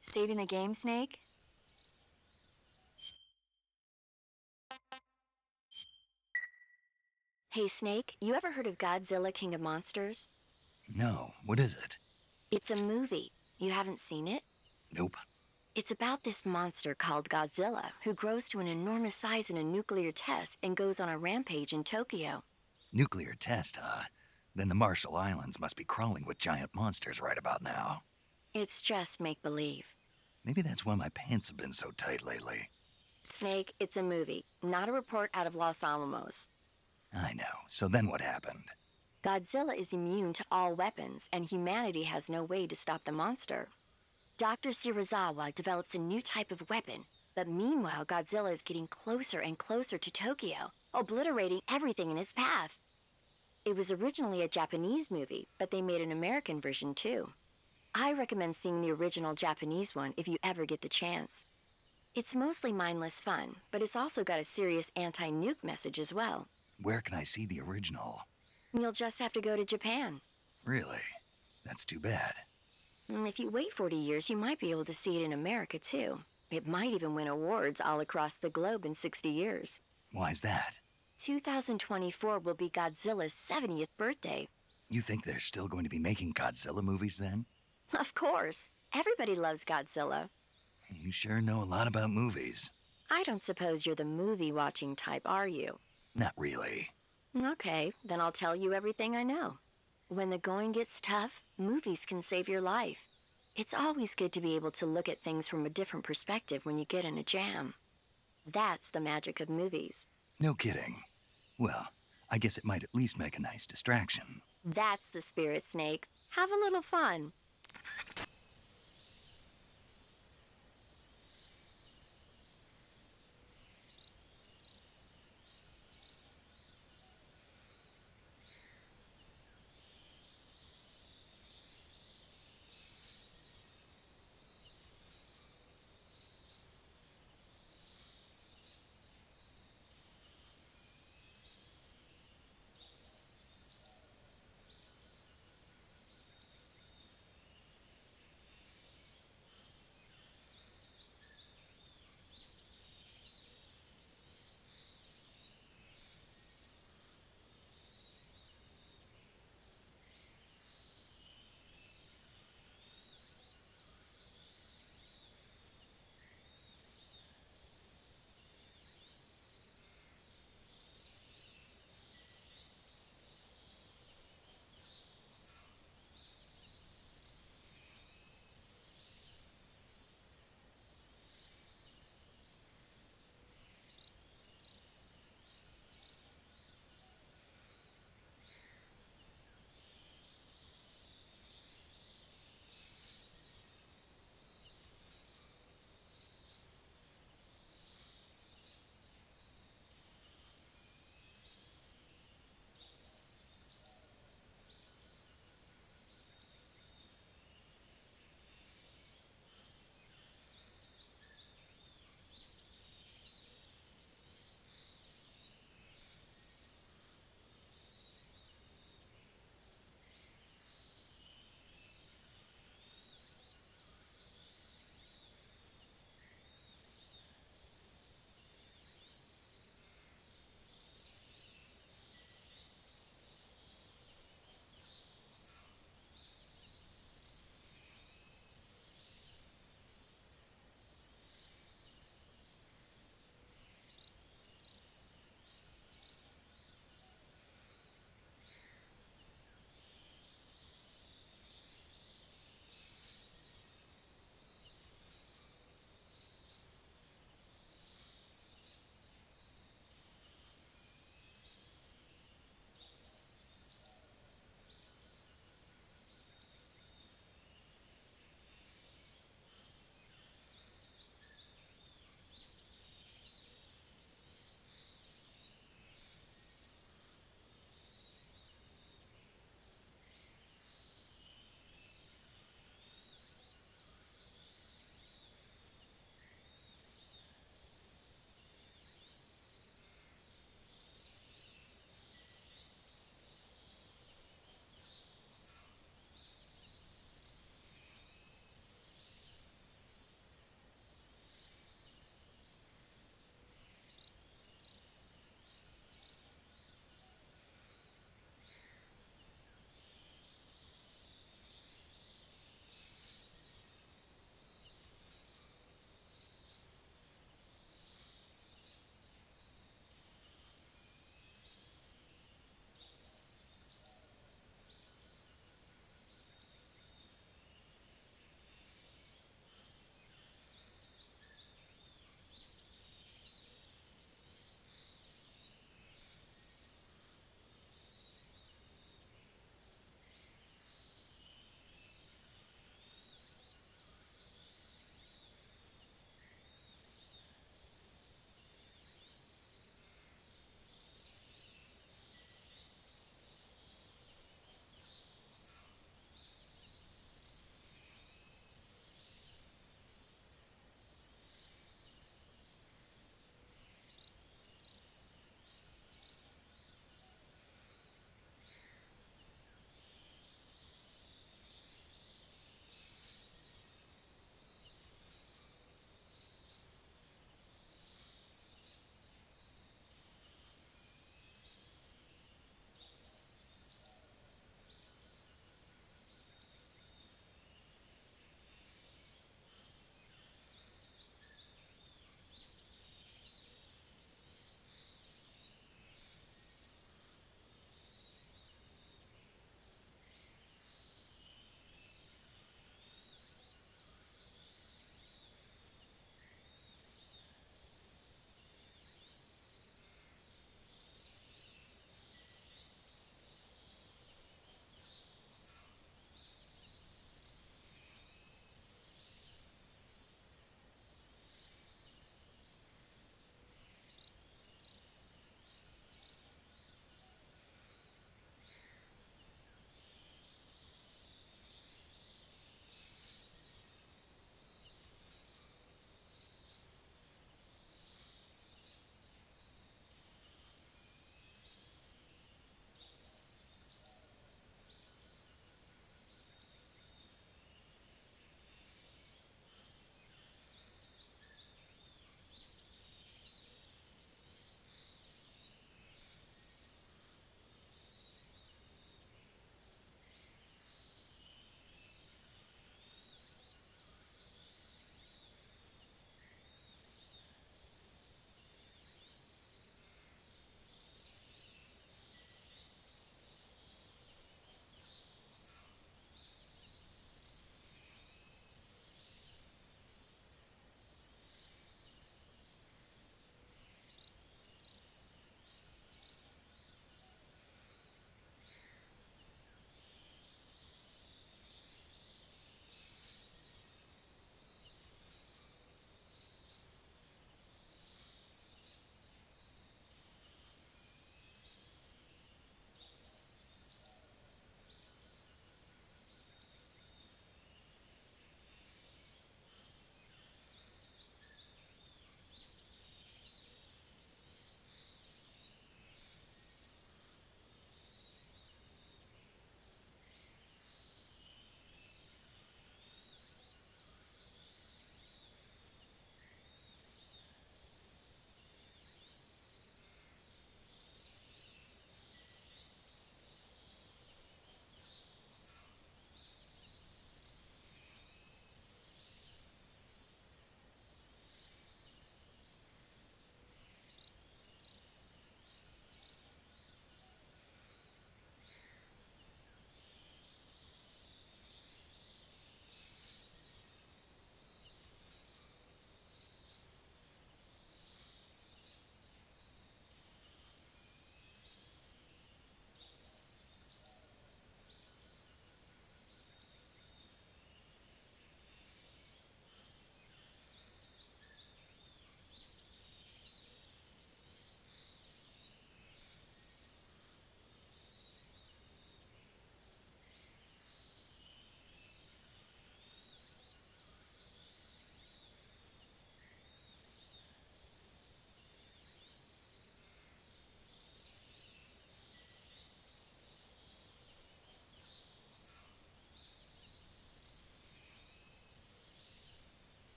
Saving the game, Snake? Hey, Snake, you ever heard of Godzilla, King of Monsters? No, what is it? It's a movie. You haven't seen it? Nope. It's about this monster called Godzilla, who grows to an enormous size in a nuclear test and goes on a rampage in Tokyo. Nuclear test, huh? Then the Marshall Islands must be crawling with giant monsters right about now. It's just make-believe. Maybe that's why my pants have been so tight lately. Snake, it's a movie, not a report out of Los Alamos. I know. So then what happened? Godzilla is immune to all weapons, and humanity has no way to stop the monster. Dr. Shirazawa develops a new type of weapon, but meanwhile, Godzilla is getting closer and closer to Tokyo, obliterating everything in his path. It was originally a Japanese movie, but they made an American version too. I recommend seeing the original Japanese one if you ever get the chance. It's mostly mindless fun, but it's also got a serious anti-nuke message as well. Where can I see the original? You'll just have to go to Japan. Really? That's too bad. If you wait 40 years, you might be able to see it in America too. It might even win awards all across the globe in 60 years. Why's that? 2024 will be Godzilla's 70th birthday. You think they're still going to be making Godzilla movies then? Of course. Everybody loves Godzilla. You sure know a lot about movies. I don't suppose you're the movie-watching type, are you? Not really. Okay, then I'll tell you everything I know. When the going gets tough, movies can save your life. It's always good to be able to look at things from a different perspective when you get in a jam. That's the magic of movies. No kidding. Well, I guess it might at least make a nice distraction. That's the spirit, Snake. Have a little fun.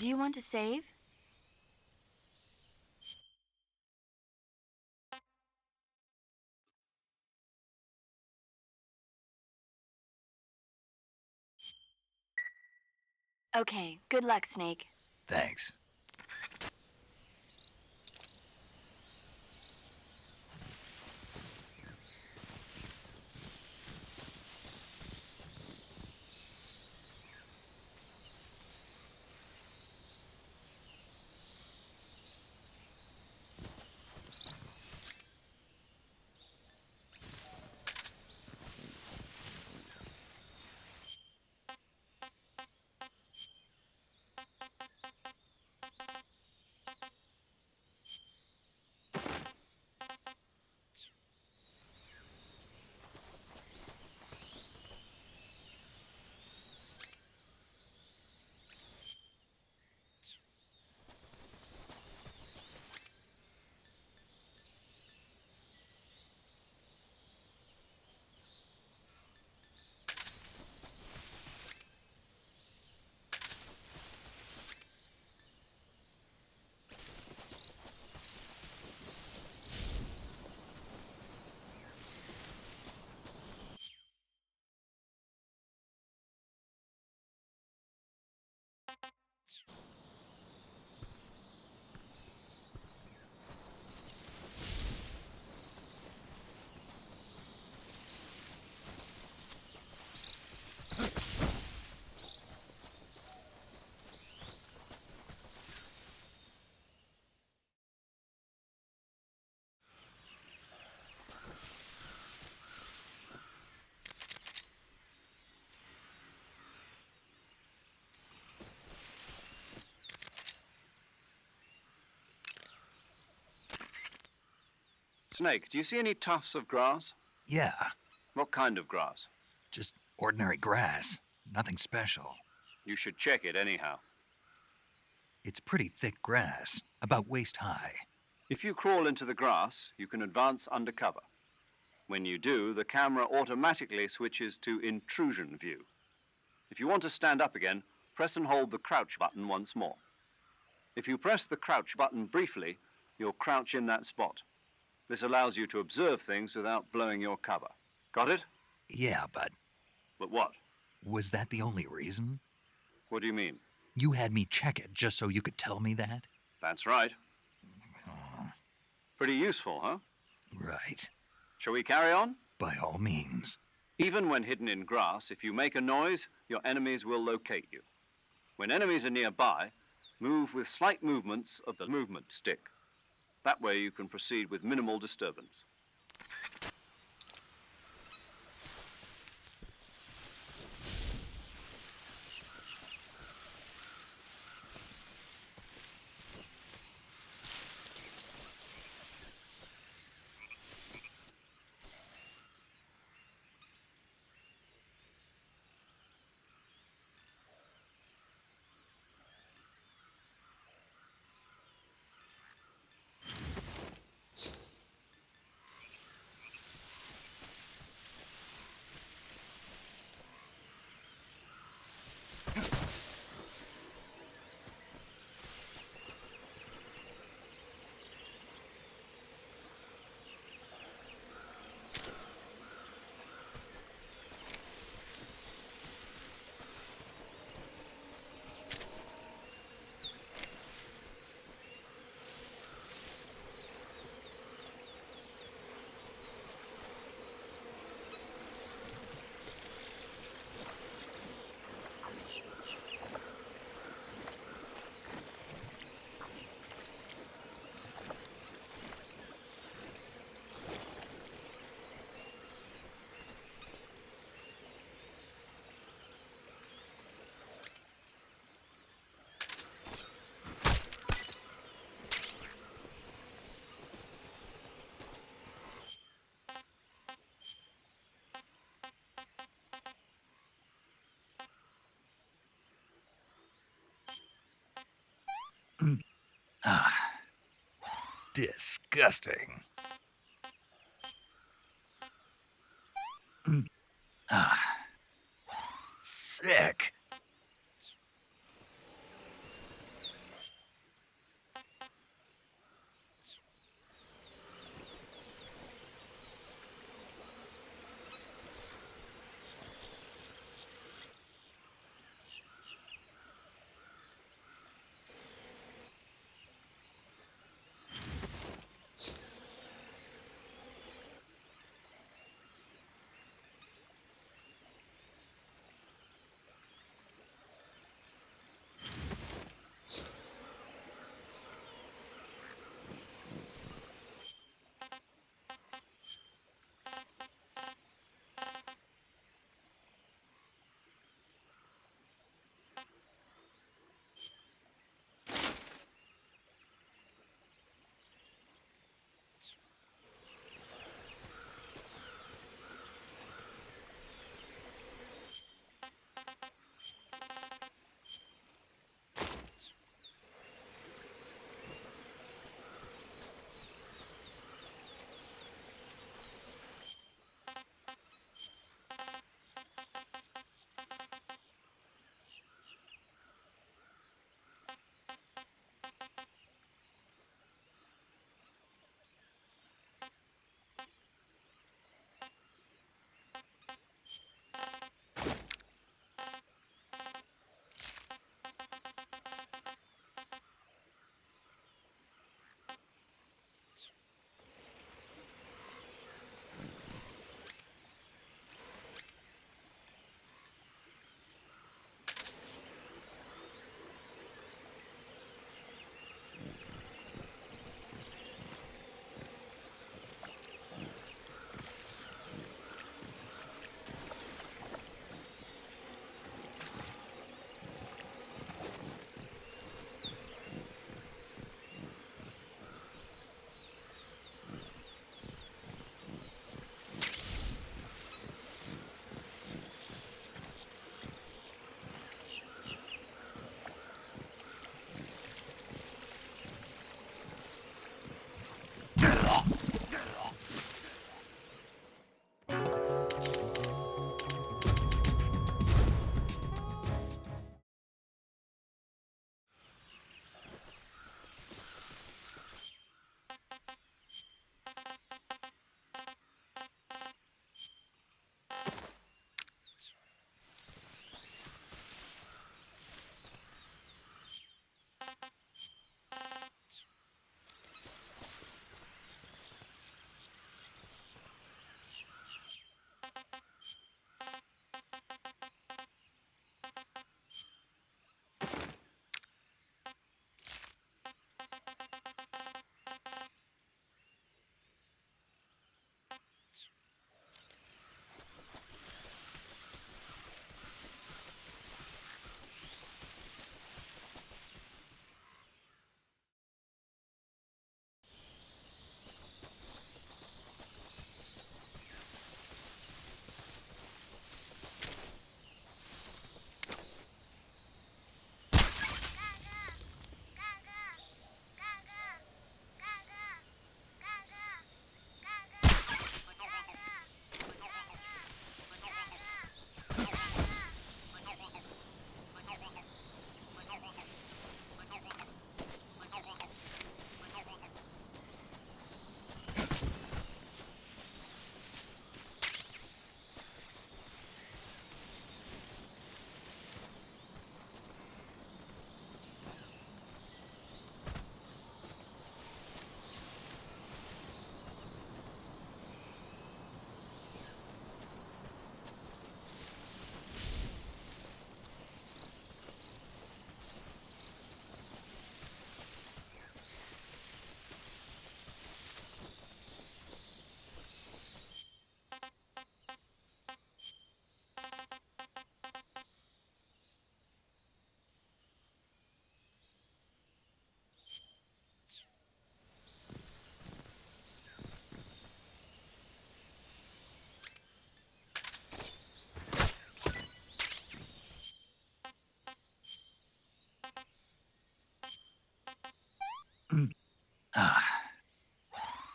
Do you want to save? Okay, good luck, Snake. Thanks. Snake, do you see any tufts of grass? Yeah, What kind of grass? just ordinary grass. Nothing special. You should check it anyhow. It's pretty thick grass, about waist high. If you crawl into the grass, you can advance under cover. When you do, the camera automatically switches to intrusion view. If you want to stand up again, press and hold the crouch button once more. If you press the crouch button briefly, you'll crouch in that spot. This allows you to observe things without blowing your cover. Got it? Yeah, but But what? was that the only reason? What do you mean? You had me check it just so you could tell me that? That's right. Pretty useful, huh? Right. Shall we carry on? By all means. Even when hidden in grass, if you make a noise, your enemies will locate you. When enemies are nearby, move with slight movements of the movement stick. That way you can proceed with minimal disturbance. Disgusting. Sick.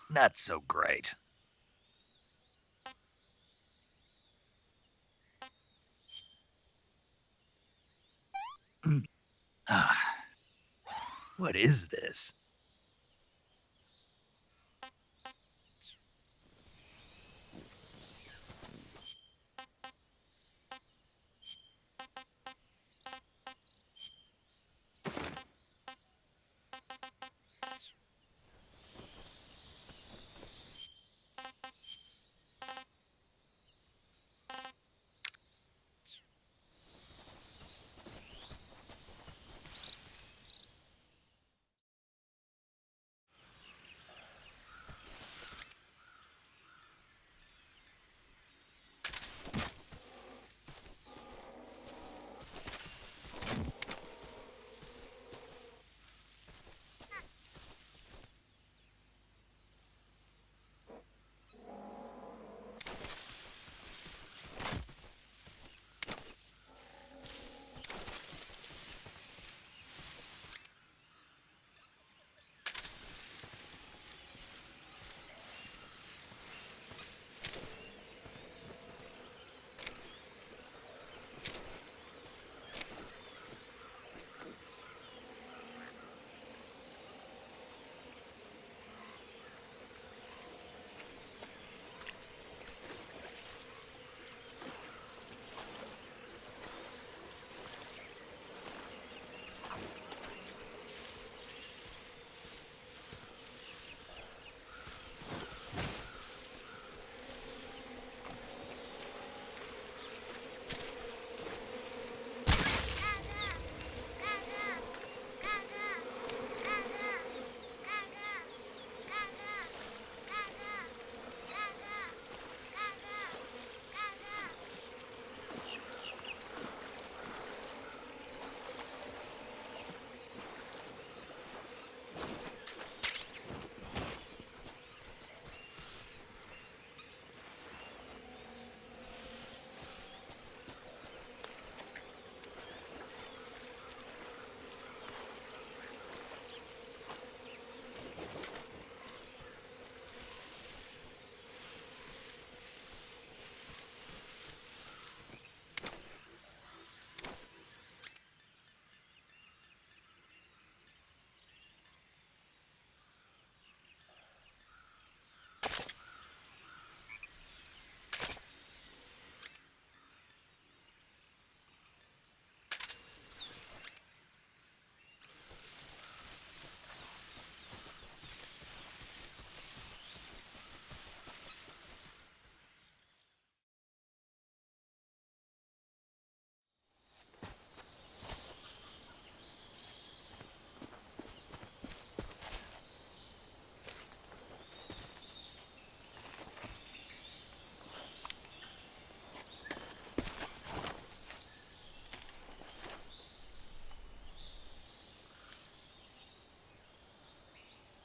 Not so great. What is this?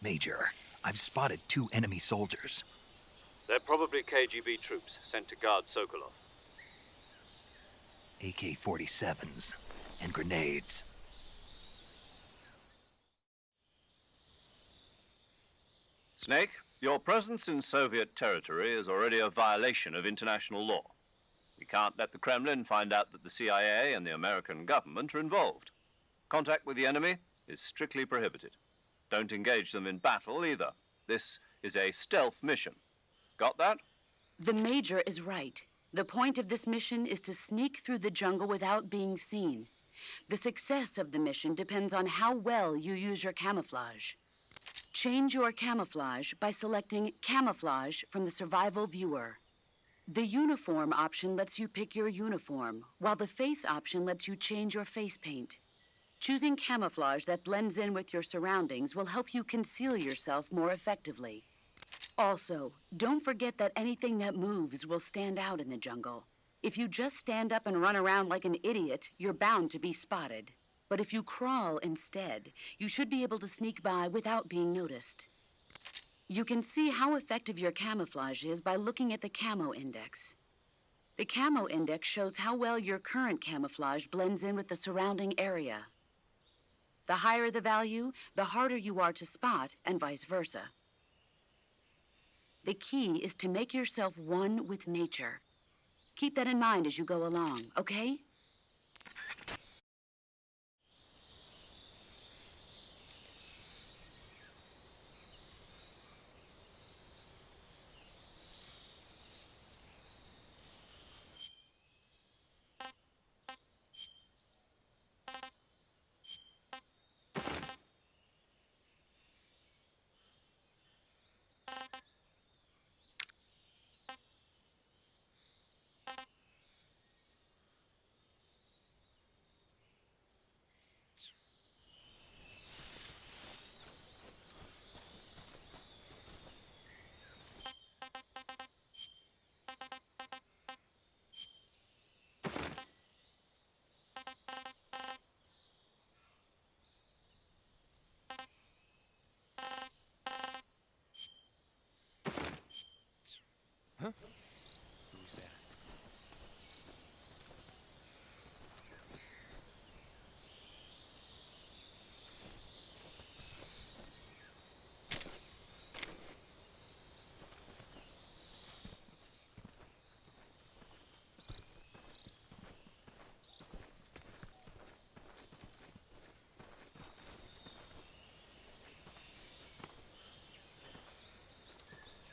Major, I've spotted 2 enemy soldiers. They're probably KGB troops sent to guard Sokolov. AK-47s and grenades. Snake, your presence in Soviet territory is already a violation of international law. We can't let the Kremlin find out that the CIA and the American government are involved. Contact with the enemy is strictly prohibited. Don't engage them in battle either. This is a stealth mission. Got that? The Major is right. The point of this mission is to sneak through the jungle without being seen. The success of the mission depends on how well you use your camouflage. Change your camouflage by selecting Camouflage from the Survival Viewer. The Uniform option lets you pick your uniform, while the Face option lets you change your face paint. Choosing camouflage that blends in with your surroundings will help you conceal yourself more effectively. Also, don't forget that anything that moves will stand out in the jungle. If you just stand up and run around like an idiot, you're bound to be spotted. But if you crawl instead, you should be able to sneak by without being noticed. You can see how effective your camouflage is by looking at the Camo Index. The Camo Index shows how well your current camouflage blends in with the surrounding area. The higher the value, the harder you are to spot, and vice versa. The key is to make yourself one with nature. Keep that in mind as you go along, okay?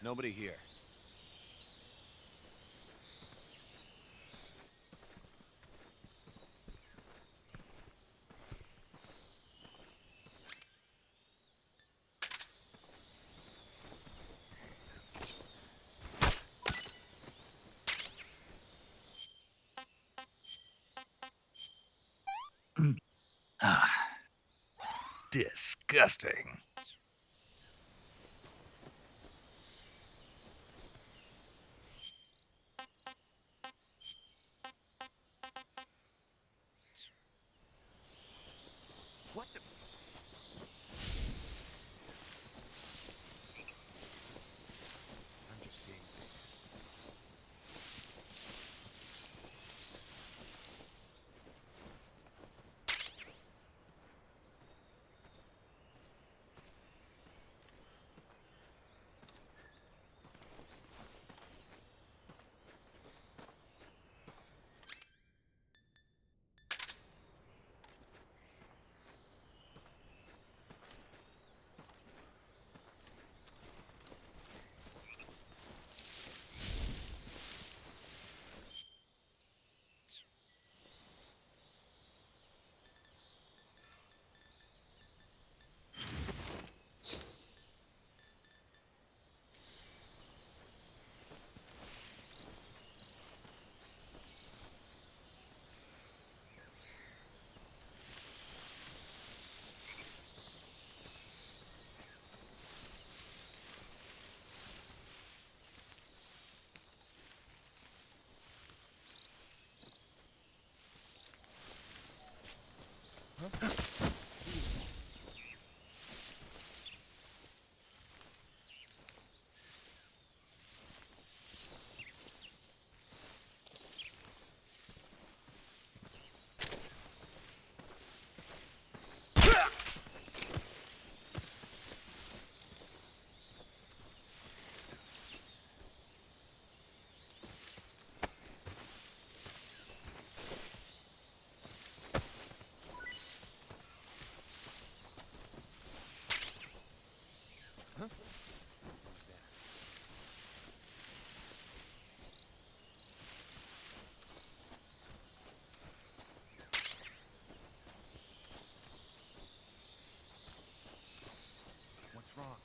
Nobody here. Disgusting. What the? I'm just seeing things. What's wrong?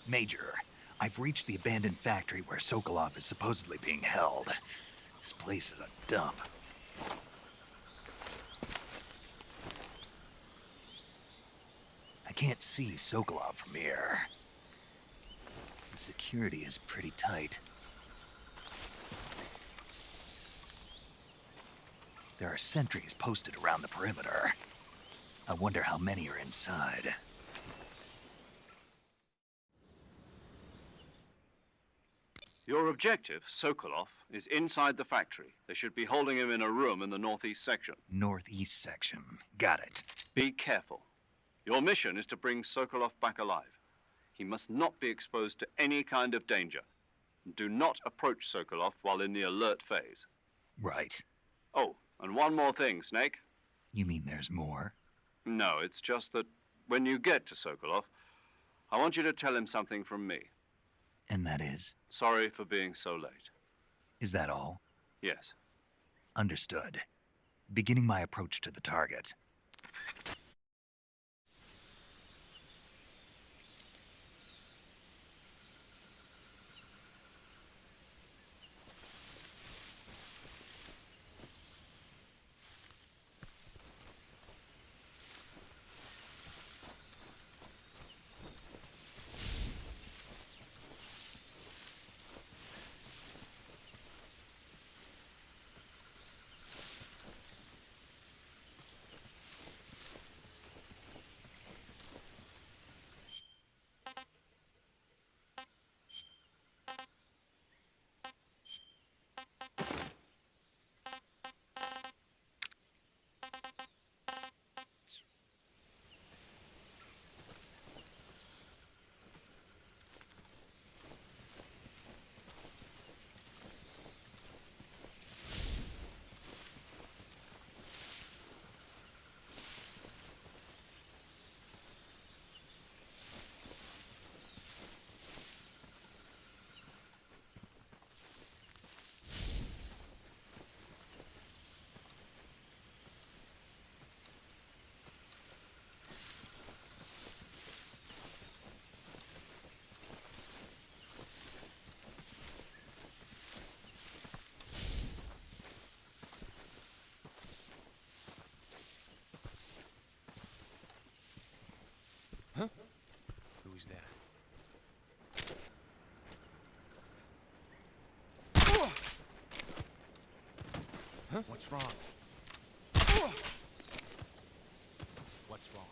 Major, I've reached the abandoned factory where Sokolov is supposedly being held. This place is a dump. I can't see Sokolov from here. The security is pretty tight. There are sentries posted around the perimeter. I wonder how many are inside. Your objective, Sokolov, is inside the factory. They should be holding him in a room in the northeast section. Northeast section. Got it. Be careful. Your mission is to bring Sokolov back alive. He must not be exposed to any kind of danger. Do not approach Sokolov while in the alert phase. Right. Oh, and one more thing, Snake. You mean there's more? No, it's just that when you get to Sokolov, I want you to tell him something from me. And that is? Sorry for being so late. Is that all? Yes. Understood. Beginning my approach to the target. Who's that? Huh? What's wrong? What's wrong?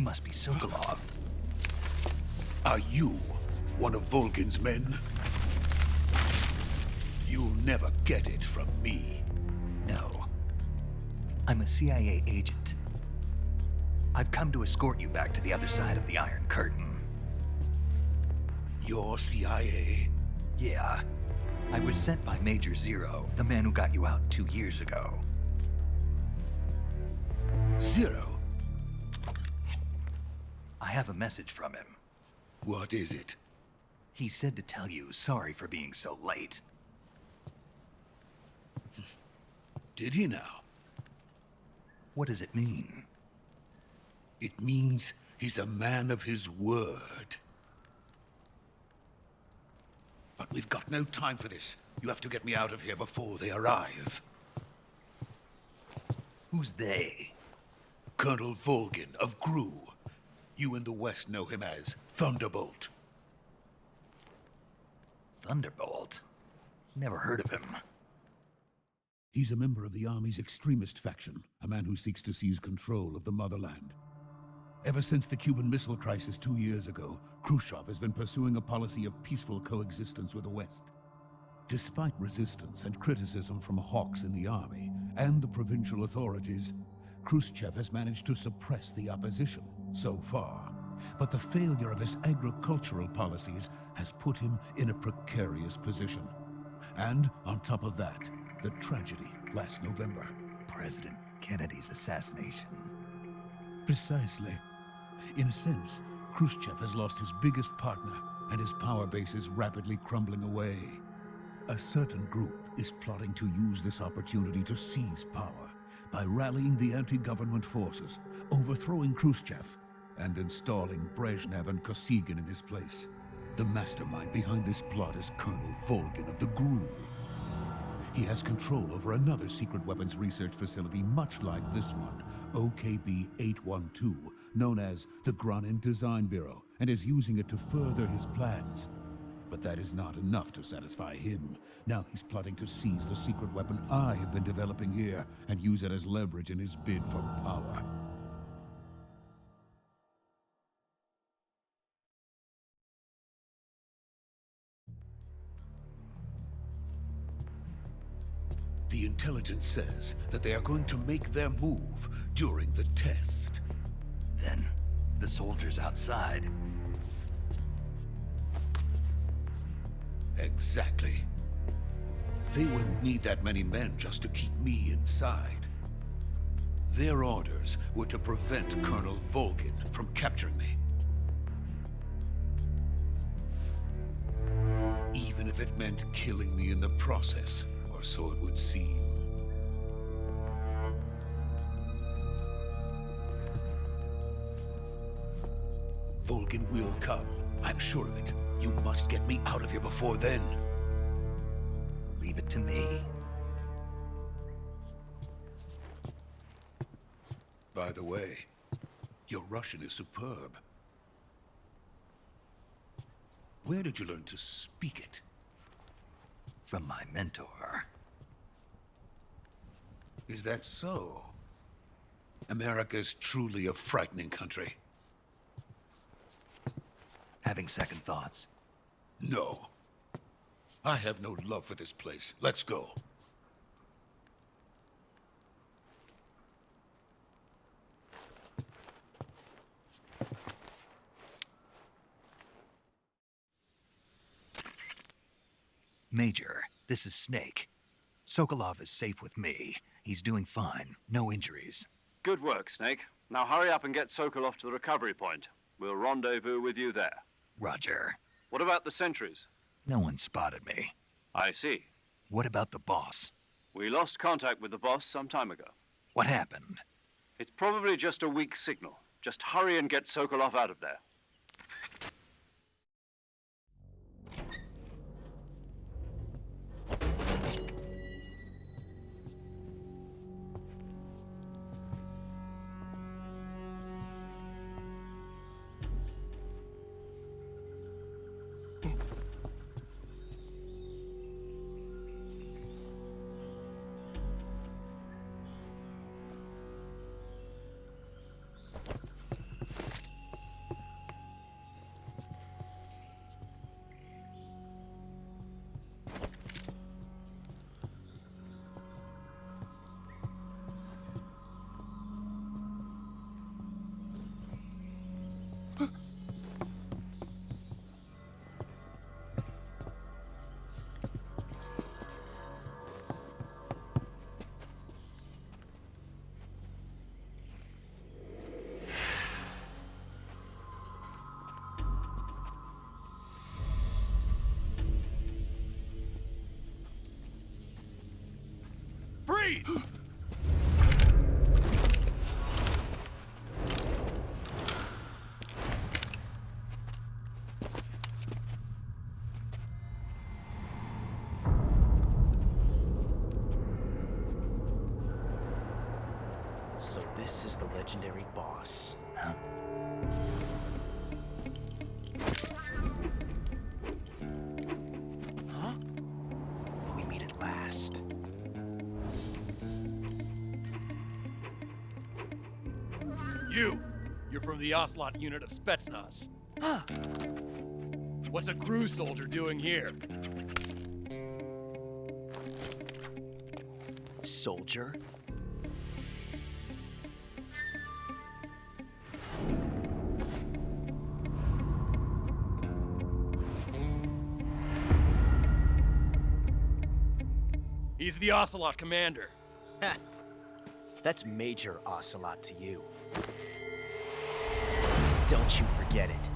must be Sokolov. Are you one of Volgin's men? You'll never get it from me. No. I'm a CIA agent. I've come to escort you back to the other side of the Iron Curtain. You're CIA? Yeah. I was sent by Major Zero, the man who got you out 2 years ago. Zero? I have a message from him. What is it? He said to tell you sorry for being so late. Did he now? What does it mean? It means he's a man of his word. But we've got no time for this. You have to get me out of here before they arrive. Who's they? Colonel Volgin of GRU. You in the West know him as Thunderbolt. Thunderbolt? Never heard of him. He's a member of the Army's extremist faction, a man who seeks to seize control of the motherland. Ever since the Cuban Missile Crisis 2 years ago, Khrushchev has been pursuing a policy of peaceful coexistence with the West. Despite resistance and criticism from hawks in the army and the provincial authorities, Khrushchev has managed to suppress the opposition so far. But the failure of his agricultural policies has put him in a precarious position. And on top of that, the tragedy last November. President Kennedy's assassination. Precisely. In a sense, Khrushchev has lost his biggest partner, and his power base is rapidly crumbling away. A certain group is plotting to use this opportunity to seize power by rallying the anti-government forces, overthrowing Khrushchev, and installing Brezhnev and Kosygin in his place. The mastermind behind this plot is Colonel Volgin of the GRU. He has control over another secret weapons research facility much like this one, OKB-812, known as the Granin Design Bureau, and is using it to further his plans. But that is not enough to satisfy him. Now he's plotting to seize the secret weapon I have been developing here and use it as leverage in his bid for power. The intelligence says that they are going to make their move during the test. Then, the soldiers outside. Exactly. They wouldn't need that many men just to keep me inside. Their orders were to prevent Colonel Volgin from capturing me. Even if it meant killing me in the process, or so it would seem. Volgin will come. I'm sure of it. You must get me out of here before then. Leave it to me. By the way, your Russian is superb. Where did you learn to speak it? From my mentor. Is that so? America's truly a frightening country. Having second thoughts? No. I have no love for this place. Let's go. Major, this is Snake. Sokolov is safe with me. He's doing fine. No injuries. Good work, Snake. Now hurry up and get Sokolov to the recovery point. We'll rendezvous with you there. Roger. What about the sentries? No one spotted me. I see. What about the boss? We lost contact with the boss some time ago. What happened? It's probably just a weak signal. Just hurry and get Sokolov out of there. Freeze! So this is the legendary boss. Huh? Huh? We meet at last. You're from the Ocelot unit of Spetsnaz. Huh. What's a crew soldier doing here? Soldier? He's the Ocelot commander. Ha! That's Major Ocelot to you. Don't you forget it.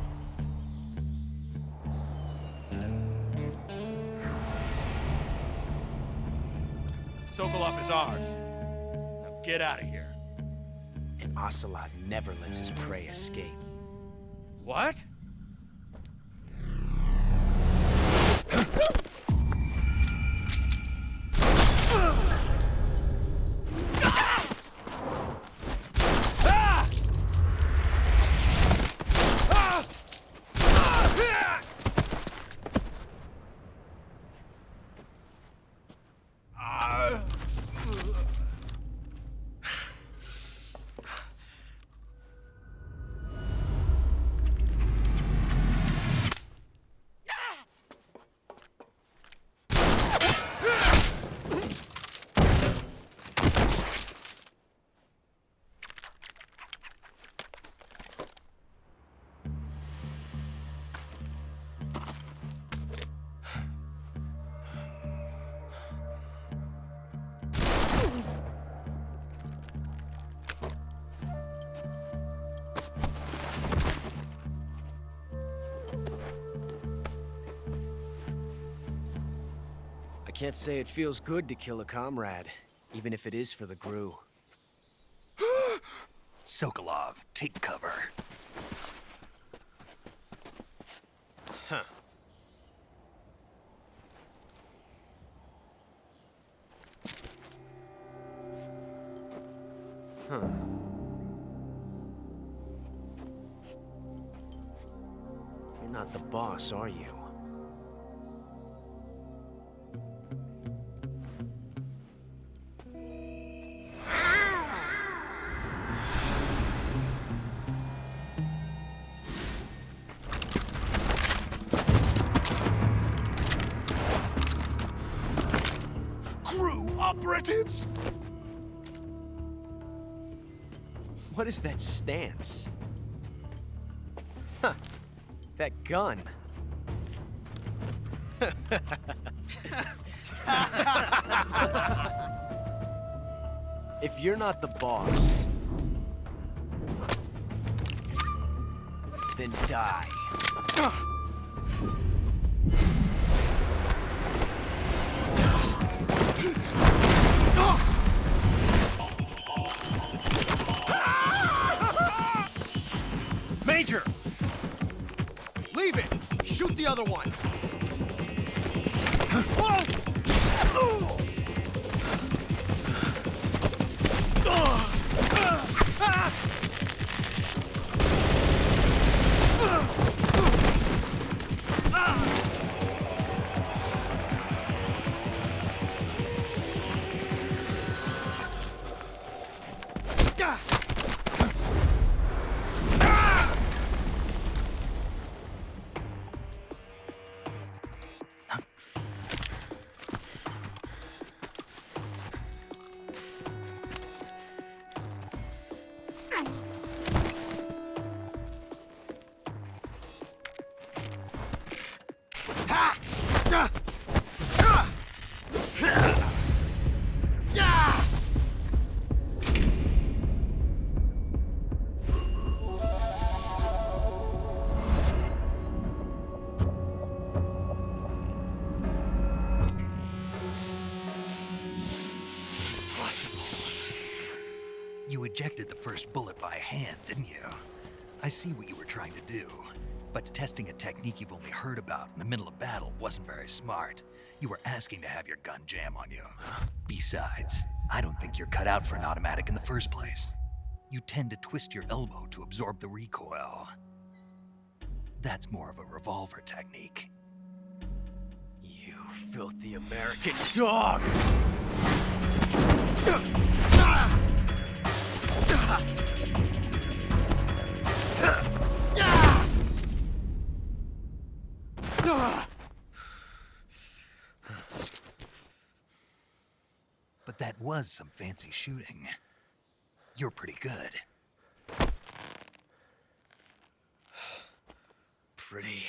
Sokolov is ours. Now get out of here. And Ocelot never lets his prey escape. What? I can't say it feels good to kill a comrade, even if it is for the GRU. Sokolov, take cover. Huh. Huh. You're not the boss, are you? Operatives? What is that stance? Huh. That gun. If you're not the boss, then die. Major! Leave it! Shoot the other one! ejected the first bullet by hand, didn't you? I see what you were trying to do, but testing a technique you've only heard about in the middle of battle wasn't very smart. You were asking to have your gun jam on you. Besides, I don't think you're cut out for an automatic in the first place. You tend to twist your elbow to absorb the recoil. That's more of a revolver technique. You filthy American dog! But that was some fancy shooting. You're pretty good. Pretty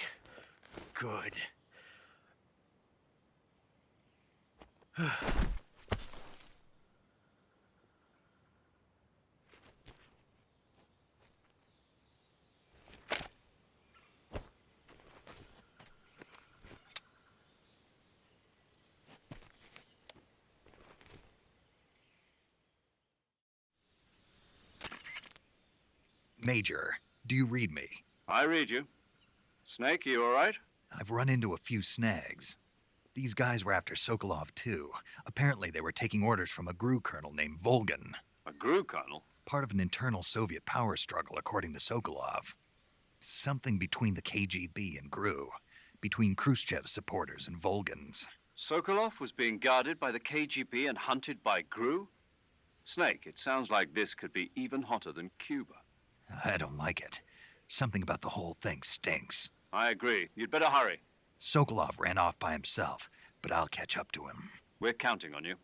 good. Major, do you read me? I read you. Snake, you all right? I've run into a few snags. These guys were after Sokolov too. Apparently they were taking orders from a GRU colonel named Volgan. A GRU colonel? Part of an internal Soviet power struggle, according to Sokolov. Something between the KGB and GRU. Between Khrushchev's supporters and Volgan's. Sokolov was being guarded by the KGB and hunted by GRU? Snake, it sounds like this could be even hotter than Cuba. I don't like it. Something about the whole thing stinks. I agree. You'd better hurry. Sokolov ran off by himself, but I'll catch up to him. We're counting on you.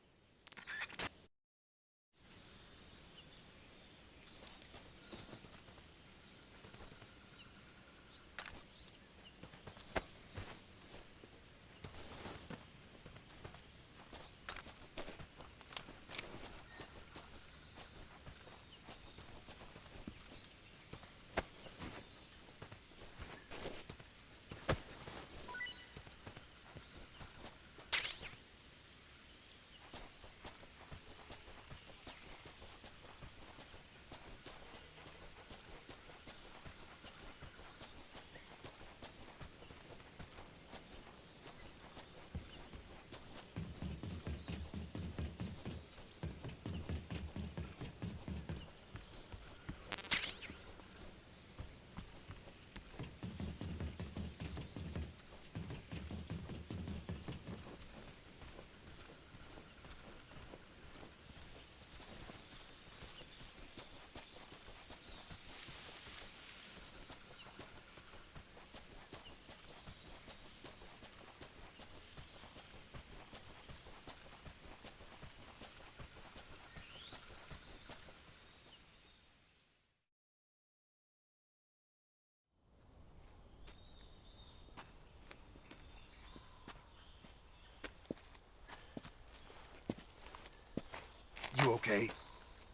You okay?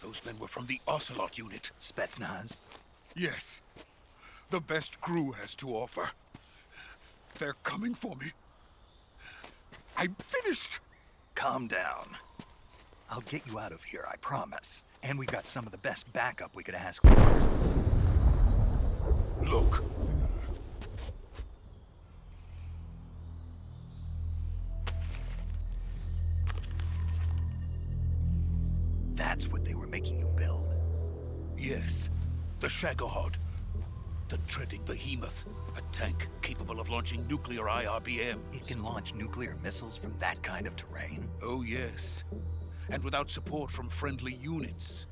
Those men were from the Ocelot unit. Spetsnaz? Yes. The best GRU has to offer. They're coming for me. I'm finished. Calm down. I'll get you out of here, I promise. And we've got some of the best backup we could ask for. Look. That's what they were making you build? Yes. The Shagohod. The treading behemoth. A tank capable of launching nuclear IRBMs. It can launch nuclear missiles from that kind of terrain? Oh, yes. And without support from friendly units.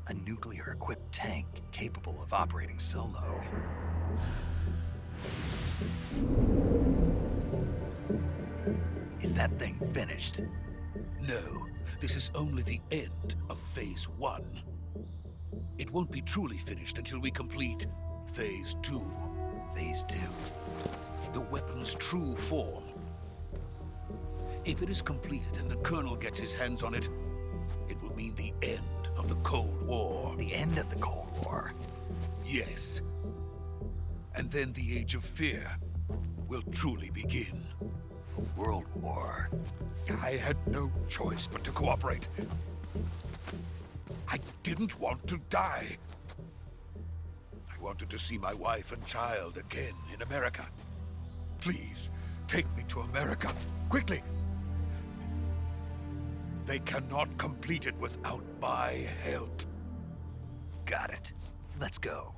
A nuclear-equipped tank capable of operating solo. Is that thing finished? No. This is only the end of Phase 1. It won't be truly finished until we complete Phase 2. Phase 2? The weapon's true form. If it is completed and the Colonel gets his hands on it, it will mean the end of the Cold War. The end of the Cold War? Yes. And then the Age of Fear will truly begin. A world war? I had no choice but to cooperate. I didn't want to die. I wanted to see my wife and child again in America. Please, take me to America, quickly. They cannot complete it without my help. Got it. Let's go.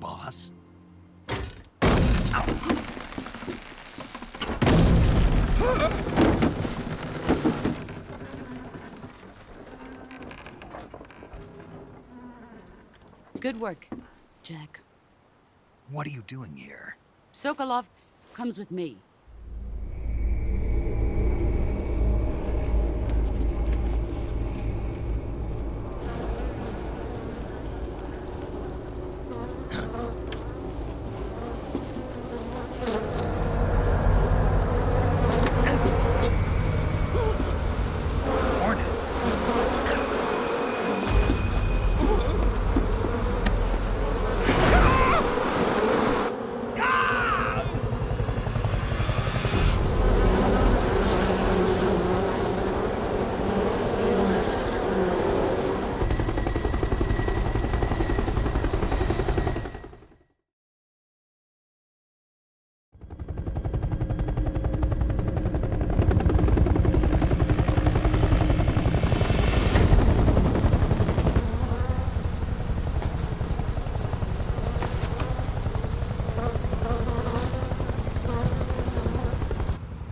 Boss? Good work, Jack. What are you doing here? Sokolov comes with me. Hornets.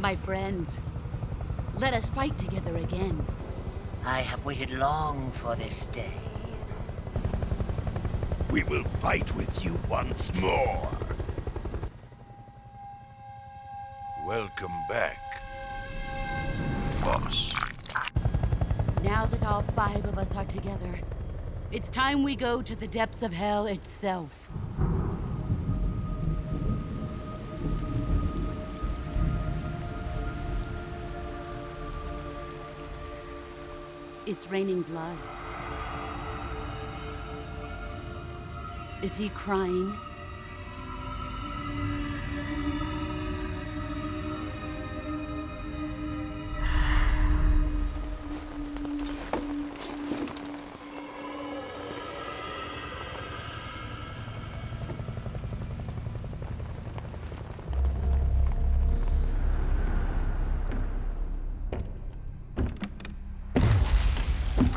My friends, let us fight together again. I have waited long for this day. We will fight with you once more. Welcome back, boss. Now that all 5 of us are together, it's time we go to the depths of hell itself. It's raining blood. Is he crying?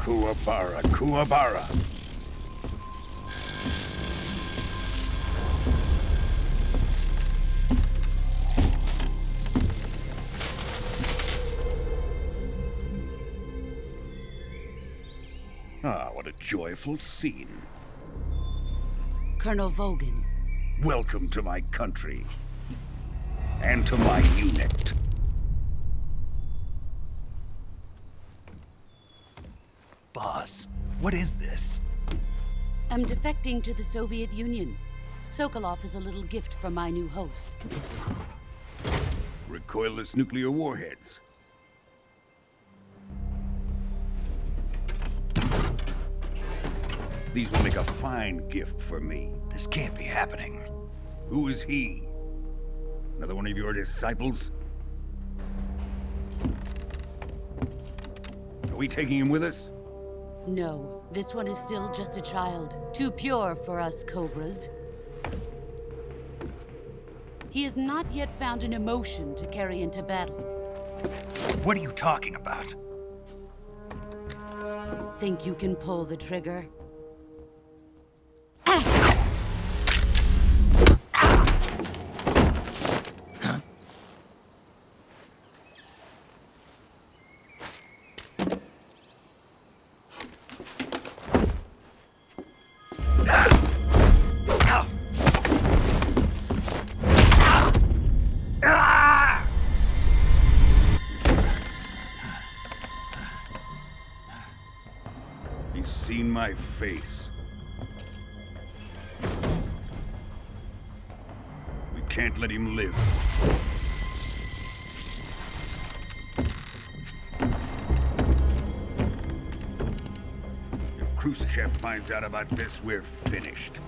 Kuwabara, Kuwabara. Ah, what a joyful scene. Colonel Vogan. Welcome to my country. And to my unit. Boss, what is this? I'm defecting to the Soviet Union. Sokolov is a little gift from my new hosts. Recoilless nuclear warheads. These will make a fine gift for me. This can't be happening. Who is he? Another one of your disciples? Are we taking him with us? No, this one is still just a child. Too pure for us Cobras. He has not yet found an emotion to carry into battle. What are you talking about? Think you can pull the trigger? He's seen my face. We can't let him live. If Khrushchev finds out about this, we're finished.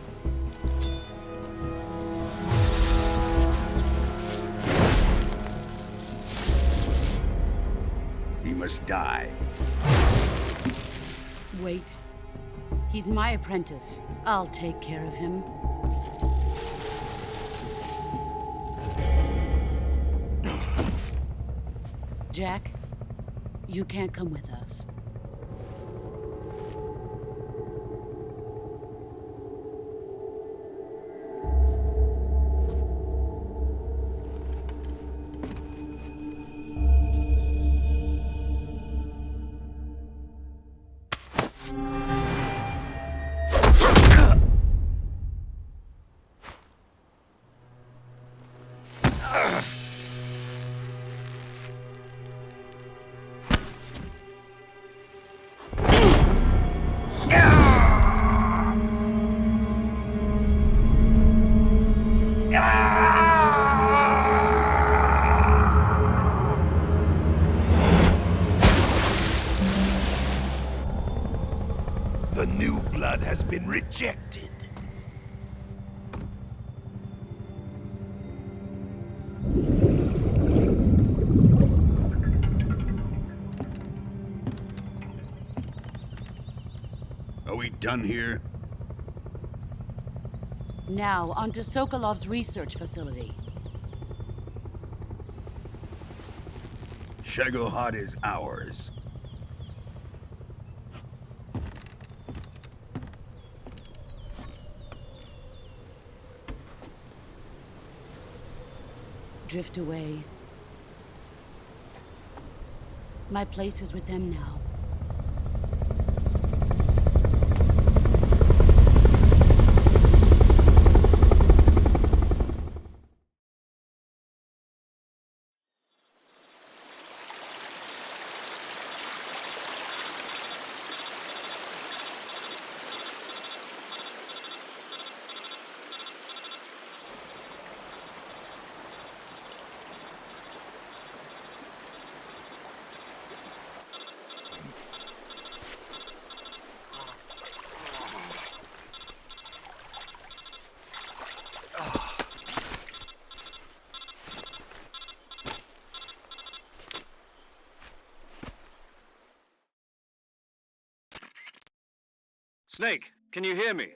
He must die. Wait. He's my apprentice. I'll take care of him. Jack, you can't come with us. The new blood has been rejected. Are we done here? Now, onto Sokolov's research facility. Shagohod is ours. Drift away. My place is with them now. Snake, can you hear me?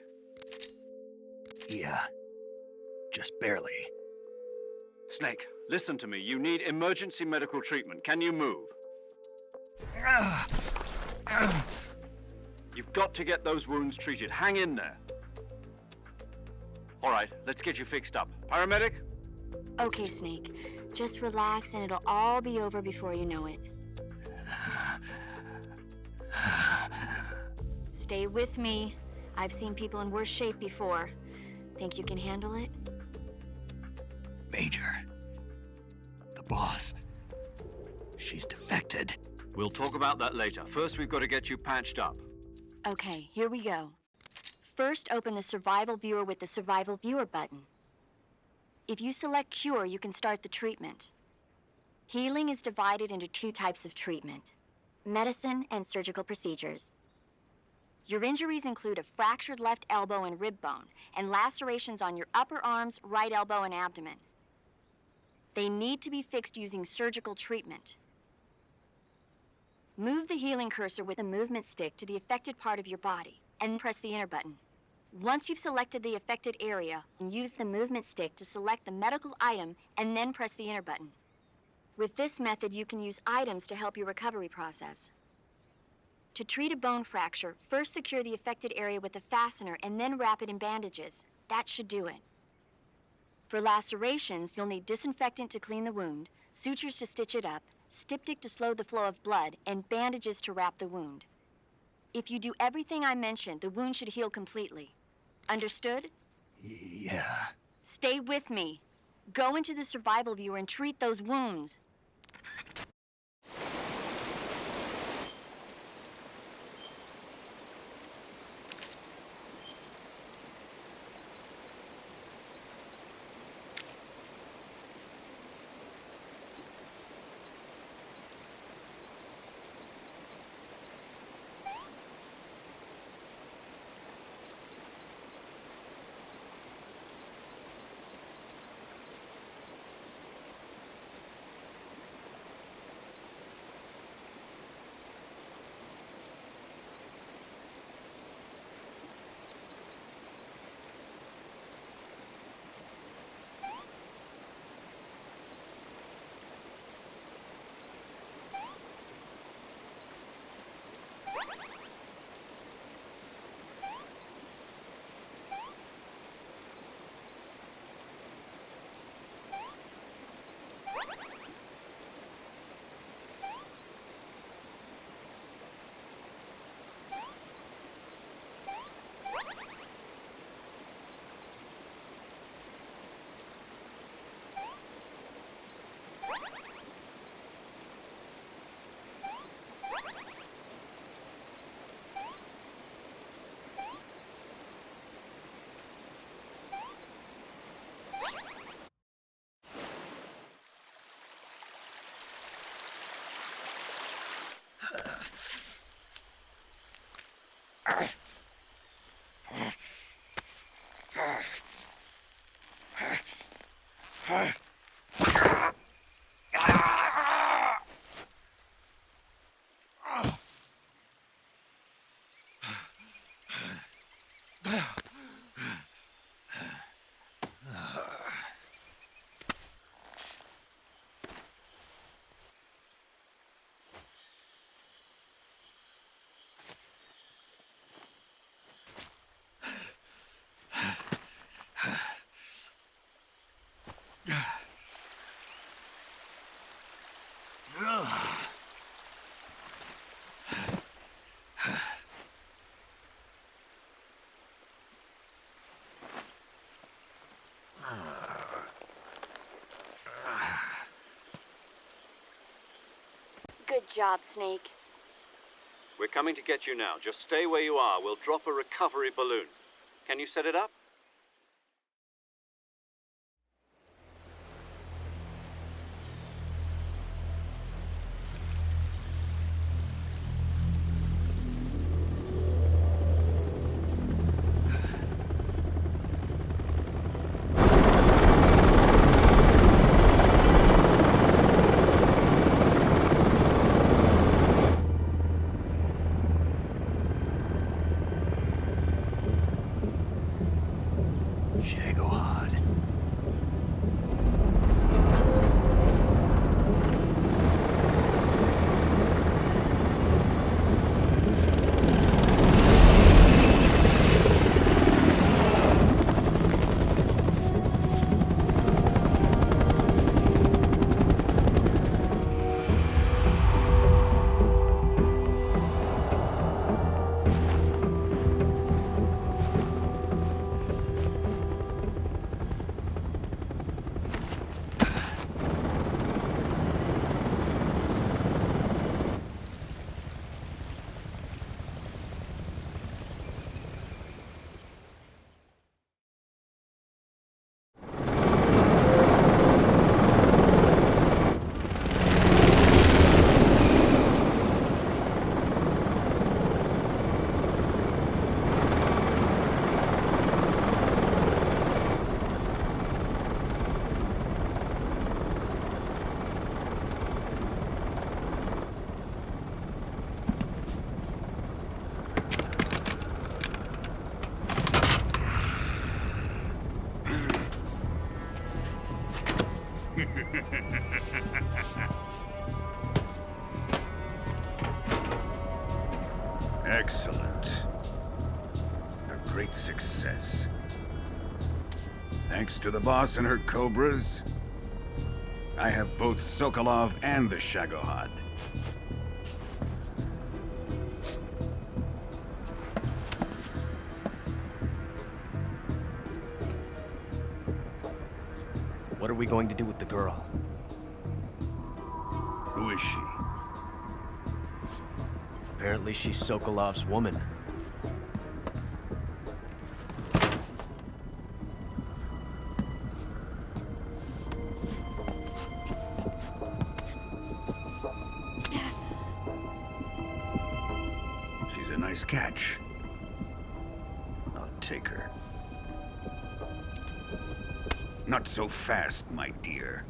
Yeah, just barely. Snake, listen to me. You need emergency medical treatment. Can you move? You've got to get those wounds treated. Hang in there. All right, let's get you fixed up. Paramedic? Okay, Snake. Just relax and it'll all be over before you know it. Stay with me. I've seen people in worse shape before. Think you can handle it? Major. The boss. She's defected. We'll talk about that later. First, we've got to get you patched up. Okay, here we go. First, open the Survival Viewer with the Survival Viewer button. If you select Cure, you can start the treatment. Healing is divided into two types of treatment: medicine and surgical procedures. Your injuries include a fractured left elbow and rib bone, and lacerations on your upper arms, right elbow, and abdomen. They need to be fixed using surgical treatment. Move the healing cursor with a movement stick to the affected part of your body, and press the enter button. Once you've selected the affected area, use the movement stick to select the medical item and then press the enter button. With this method, you can use items to help your recovery process. To treat a bone fracture, first secure the affected area with a fastener and then wrap it in bandages. That should do it. For lacerations, you'll need disinfectant to clean the wound, sutures to stitch it up, styptic to slow the flow of blood, and bandages to wrap the wound. If you do everything I mentioned, the wound should heal completely. Understood? Yeah. Stay with me. Go into the survival viewer and treat those wounds. Good job, Snake. We're coming to get you now. Just stay where you are. We'll drop a recovery balloon. Can you set it up? Excellent. A great success. Thanks to the boss and her cobras, I have both Sokolov and the Shagohod. What are we going to do with the girl? Who is she? Apparently she's Sokolov's woman. She's a nice catch. I'll take her. Not so fast, my dear.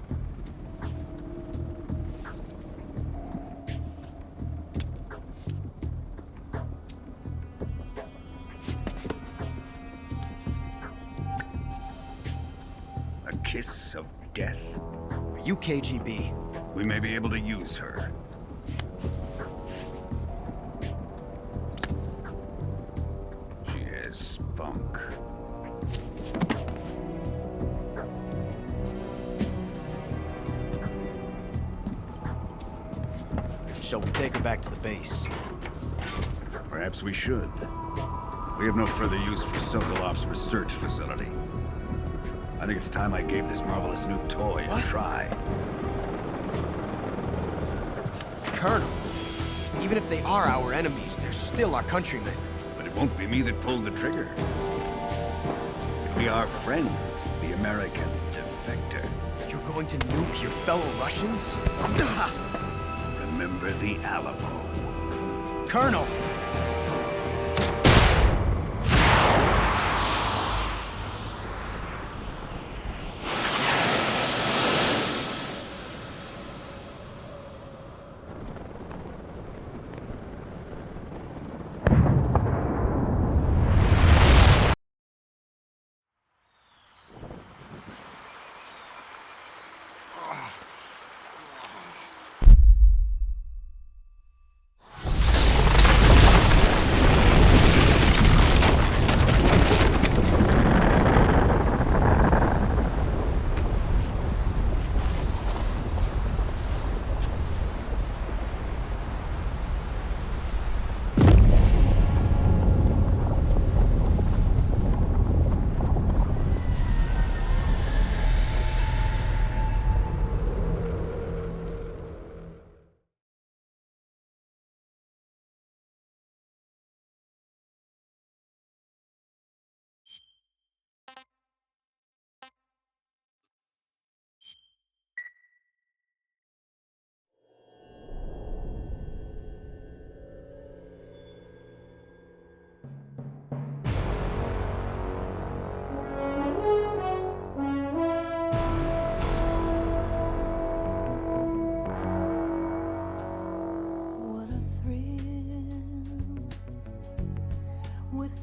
A kiss of death? Are you KGB? We may be able to use her. She has spunk. Shall we take her back to the base? Perhaps we should. We have no further use for Sokolov's research facility. I think it's time I gave this marvelous new toy a try. Colonel, even if they are our enemies, they're still our countrymen. But it won't be me that pulled the trigger. It'll be our friend, the American defector. You're going to nuke your fellow Russians? Remember the Alamo. Colonel!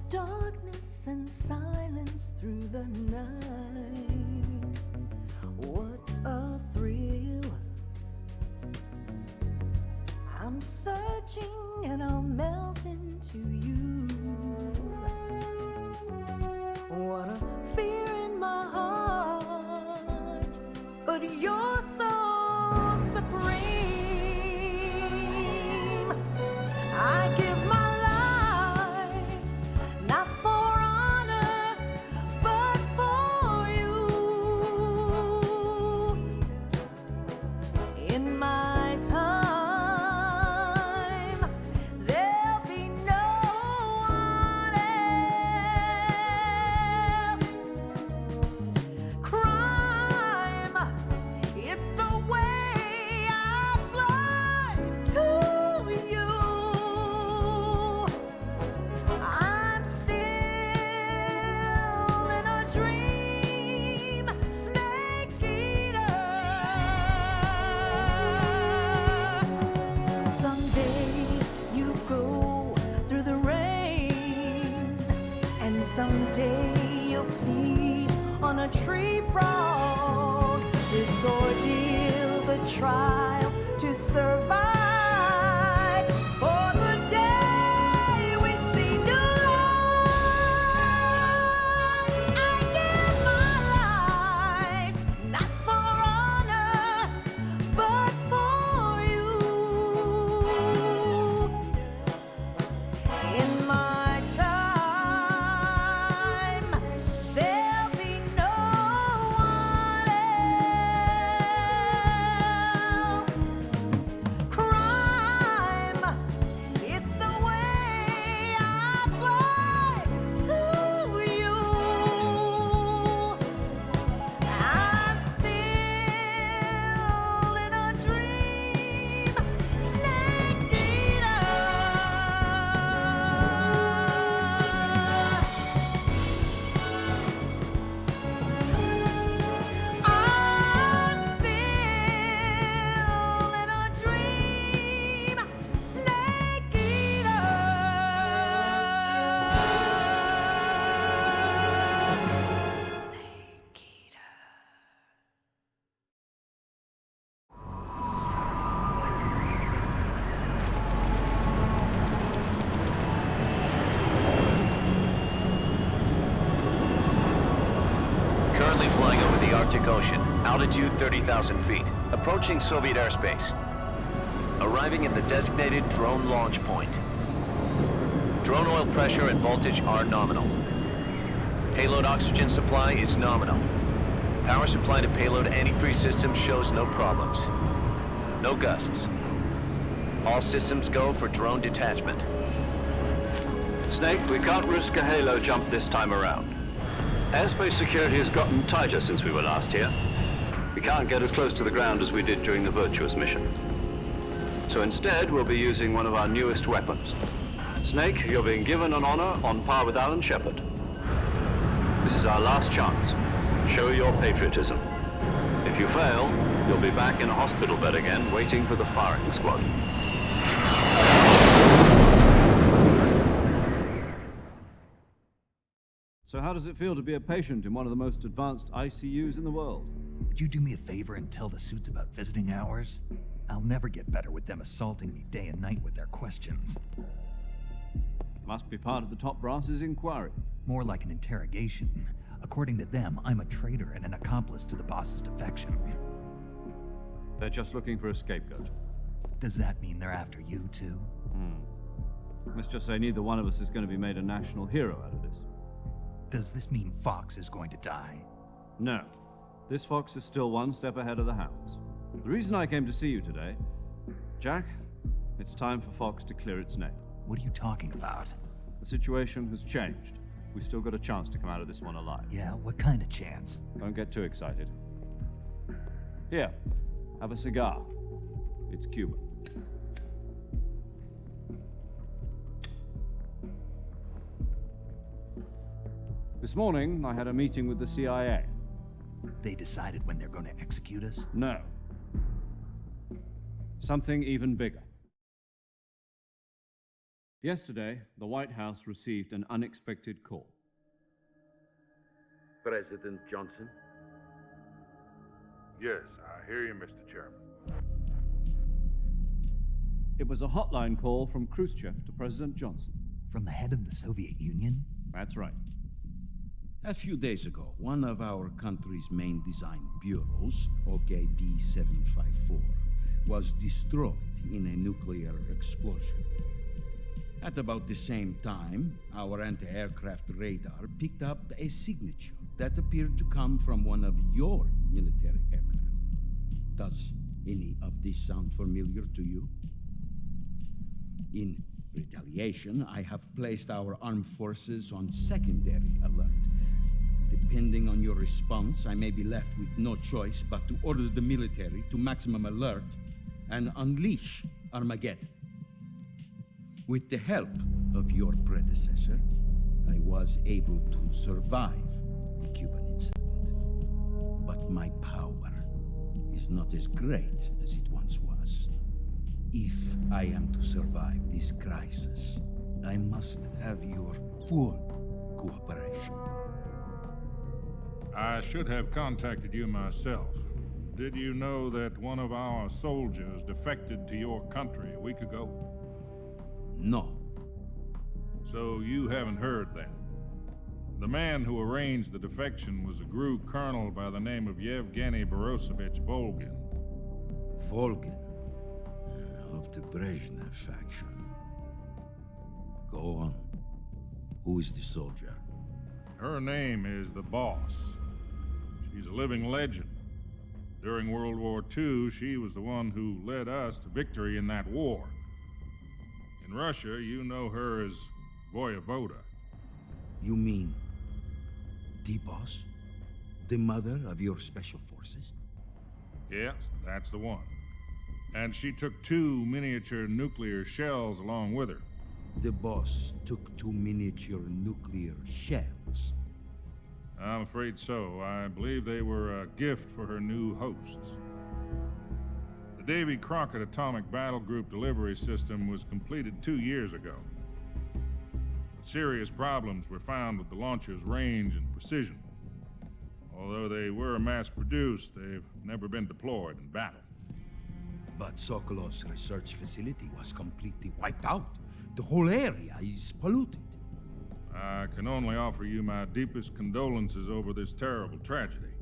Darkness and silence through the night. What a thrill. I'm searching and I'll melt into you. What a fear in my heart, but you're so supreme. I give my someday you'll feed on a tree frog. This ordeal trial to survive. For the day we see new life, I give my life, not for honor, but for you. In my time, there'll be no one else. Crime, it's the way I fly to you. I'm still in a dream, snake eater. I'm still in a dream, snake eater. Snake eater. Currently flying over the Arctic Ocean, altitude 30,000 feet, approaching Soviet airspace. Arriving at the designated drone launch point. Drone oil pressure and voltage are nominal. Payload oxygen supply is nominal. Power supply to payload antifreeze system shows no problems. No gusts. All systems go for drone detachment. Snake, we can't risk a halo jump this time around. Airspace security has gotten tighter since we were last here. We can't get as close to the ground as we did during the Virtuous mission. So instead, we'll be using one of our newest weapons. Snake, you're being given an honor on par with Alan Shepard. This is our last chance. Show your patriotism. If you fail, you'll be back in a hospital bed again, waiting for the firing squad. So how does it feel to be a patient in one of the most advanced ICUs in the world? Would you do me a favor and tell the suits about visiting hours? I'll never get better with them assaulting me day and night with their questions. Must be part of the top brass's inquiry. More like an interrogation. According to them, I'm a traitor and an accomplice to the boss's defection. They're just looking for a scapegoat. Does that mean they're after you, too? Let's just say neither one of us is going to be made a national hero out of this. Does this mean Fox is going to die? No. This fox is still one step ahead of the hounds. The reason I came to see you today, Jack, it's time for Fox to clear its name. What are you talking about? The situation has changed. We've still got a chance to come out of this one alive. Yeah, what kind of chance? Don't get too excited. Here, have a cigar. It's Cuban. This morning, I had a meeting with the CIA. They decided when they're going to execute us? No. Something even bigger. Yesterday, the White House received an unexpected call. President Johnson? Yes, I hear you, Mr. Chairman. It was a hotline call from Khrushchev to President Johnson. From the head of the Soviet Union? That's right. A few days ago, one of our country's main design bureaus, OKB 754, was destroyed in a nuclear explosion. At about the same time, our anti-aircraft radar picked up a signature that appeared to come from one of your military aircraft. Does any of this sound familiar to you? In retaliation, I have placed our armed forces on secondary alert. Depending on your response, I may be left with no choice but to order the military to maximum alert and unleash Armageddon. With the help of your predecessor, I was able to survive the Cuban incident. But my power is not as great as it once was. If I am to survive this crisis, I must have your full cooperation. I should have contacted you myself, Did you know that one of our soldiers defected to your country a week ago? No. So you haven't heard then. The man who arranged the defection was a GRU colonel by the name of Yevgeny Borosovich Volgin. Volgin, of the Brezhnev faction. Go on. Who is the soldier? Her name is the Boss. She's a living legend. During World War II, she was the one who led us to victory in that war. In Russia, you know her as Voyevoda. You mean the Boss? The mother of your special forces? Yes, that's the one. And she took 2 miniature nuclear shells along with her. The Boss took 2 miniature nuclear shells. I'm afraid so. I believe they were a gift for her new hosts. The Davy Crockett Atomic Battle Group delivery system was completed 2 years ago. But serious problems were found with the launcher's range and precision. Although they were mass-produced, they've never been deployed in battle. But Sokolov's research facility was completely wiped out. The whole area is polluted. I can only offer you my deepest condolences over this terrible tragedy.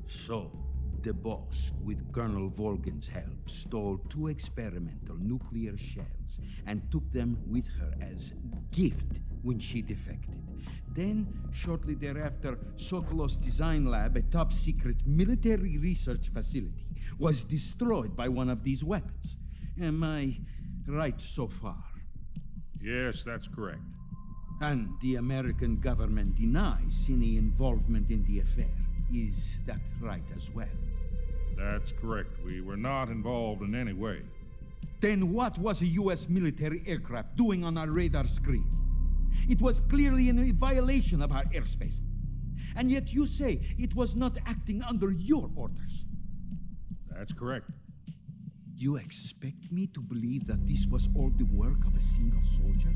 So, the Boss, with Colonel Volgin's help, stole 2 experimental nuclear shells and took them with her as gift when she defected. Then, shortly thereafter, Sokolov's design lab, a top-secret military research facility, was destroyed by one of these weapons. Am I right so far? Yes, that's correct. And the American government denies any involvement in the affair. Is that right as well? That's correct. We were not involved in any way. Then what was a U.S. military aircraft doing on our radar screen? It was clearly in a violation of our airspace. And yet you say it was not acting under your orders. That's correct. You expect me to believe that this was all the work of a single soldier?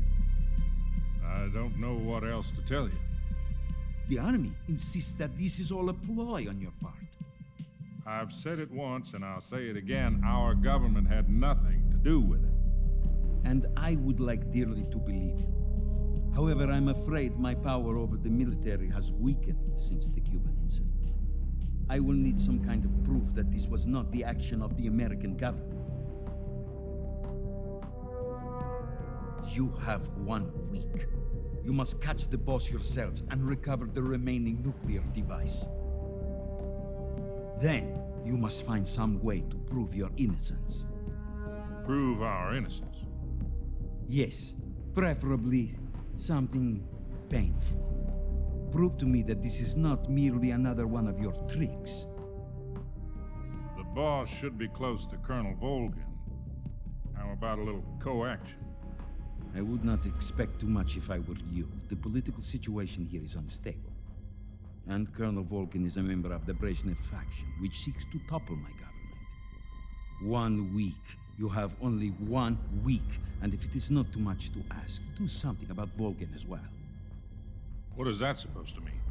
I don't know what else to tell you. The Army insists that this is all a ploy on your part. I've said it once, and I'll say it again. Our government had nothing to do with it. And I would like dearly to believe you. However, I'm afraid my power over the military has weakened since the Cuban incident. I will need some kind of proof that this was not the action of the American government. You have 1 week. You must catch the Boss yourselves and recover the remaining nuclear device. Then, you must find some way to prove your innocence. Prove our innocence? Yes, preferably something painful. Prove to me that this is not merely another one of your tricks. The Boss should be close to Colonel Volgin. How about a little coaction? I would not expect too much if I were you. The political situation here is unstable. And Colonel Volgin is a member of the Brezhnev faction, which seeks to topple my government. 1 week. You have only 1 week. And if it is not too much to ask, do something about Volgin as well. What is that supposed to mean?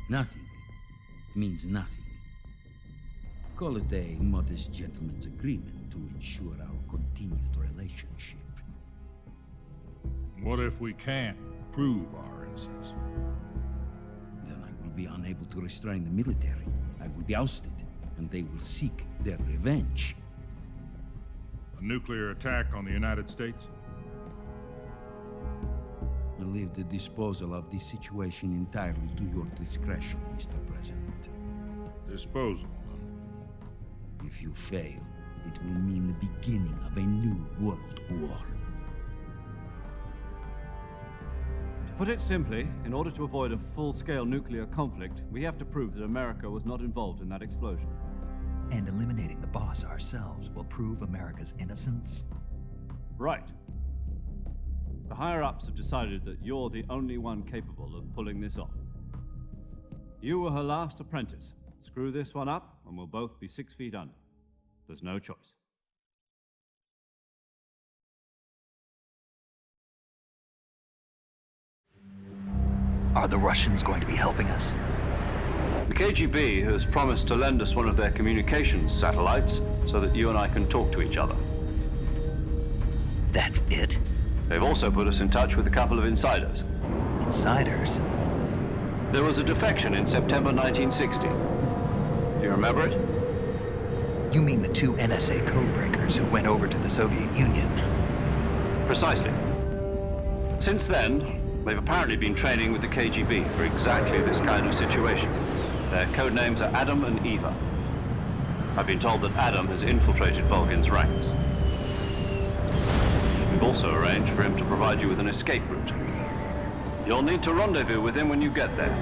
Nothing. It means nothing. Call it a modest gentleman's agreement to ensure our continued relationship. What if we can't prove our innocence? Then I will be unable to restrain the military. I will be ousted, and they will seek their revenge. A nuclear attack on the United States? I leave the disposal of this situation entirely to your discretion, Mr. President. Disposal? If you fail, it will mean the beginning of a new world war. To put it simply, in order to avoid a full-scale nuclear conflict, we have to prove that America was not involved in that explosion. And eliminating the Boss ourselves will prove America's innocence? Right. The higher-ups have decided that you're the only one capable of pulling this off. You were her last apprentice. Screw this one up, and we'll both be 6 feet under. There's no choice. Are the Russians going to be helping us? The KGB has promised to lend us one of their communications satellites so that you and I can talk to each other. That's it? They've also put us in touch with a couple of insiders. Insiders? There was a defection in September 1960. Do you remember it? You mean the two NSA codebreakers who went over to the Soviet Union? Precisely. Since then, they've apparently been training with the KGB for exactly this kind of situation. Their code names are Adam and Eva. I've been told that Adam has infiltrated Volgin's ranks. We've also arranged for him to provide you with an escape route. You'll need to rendezvous with him when you get there.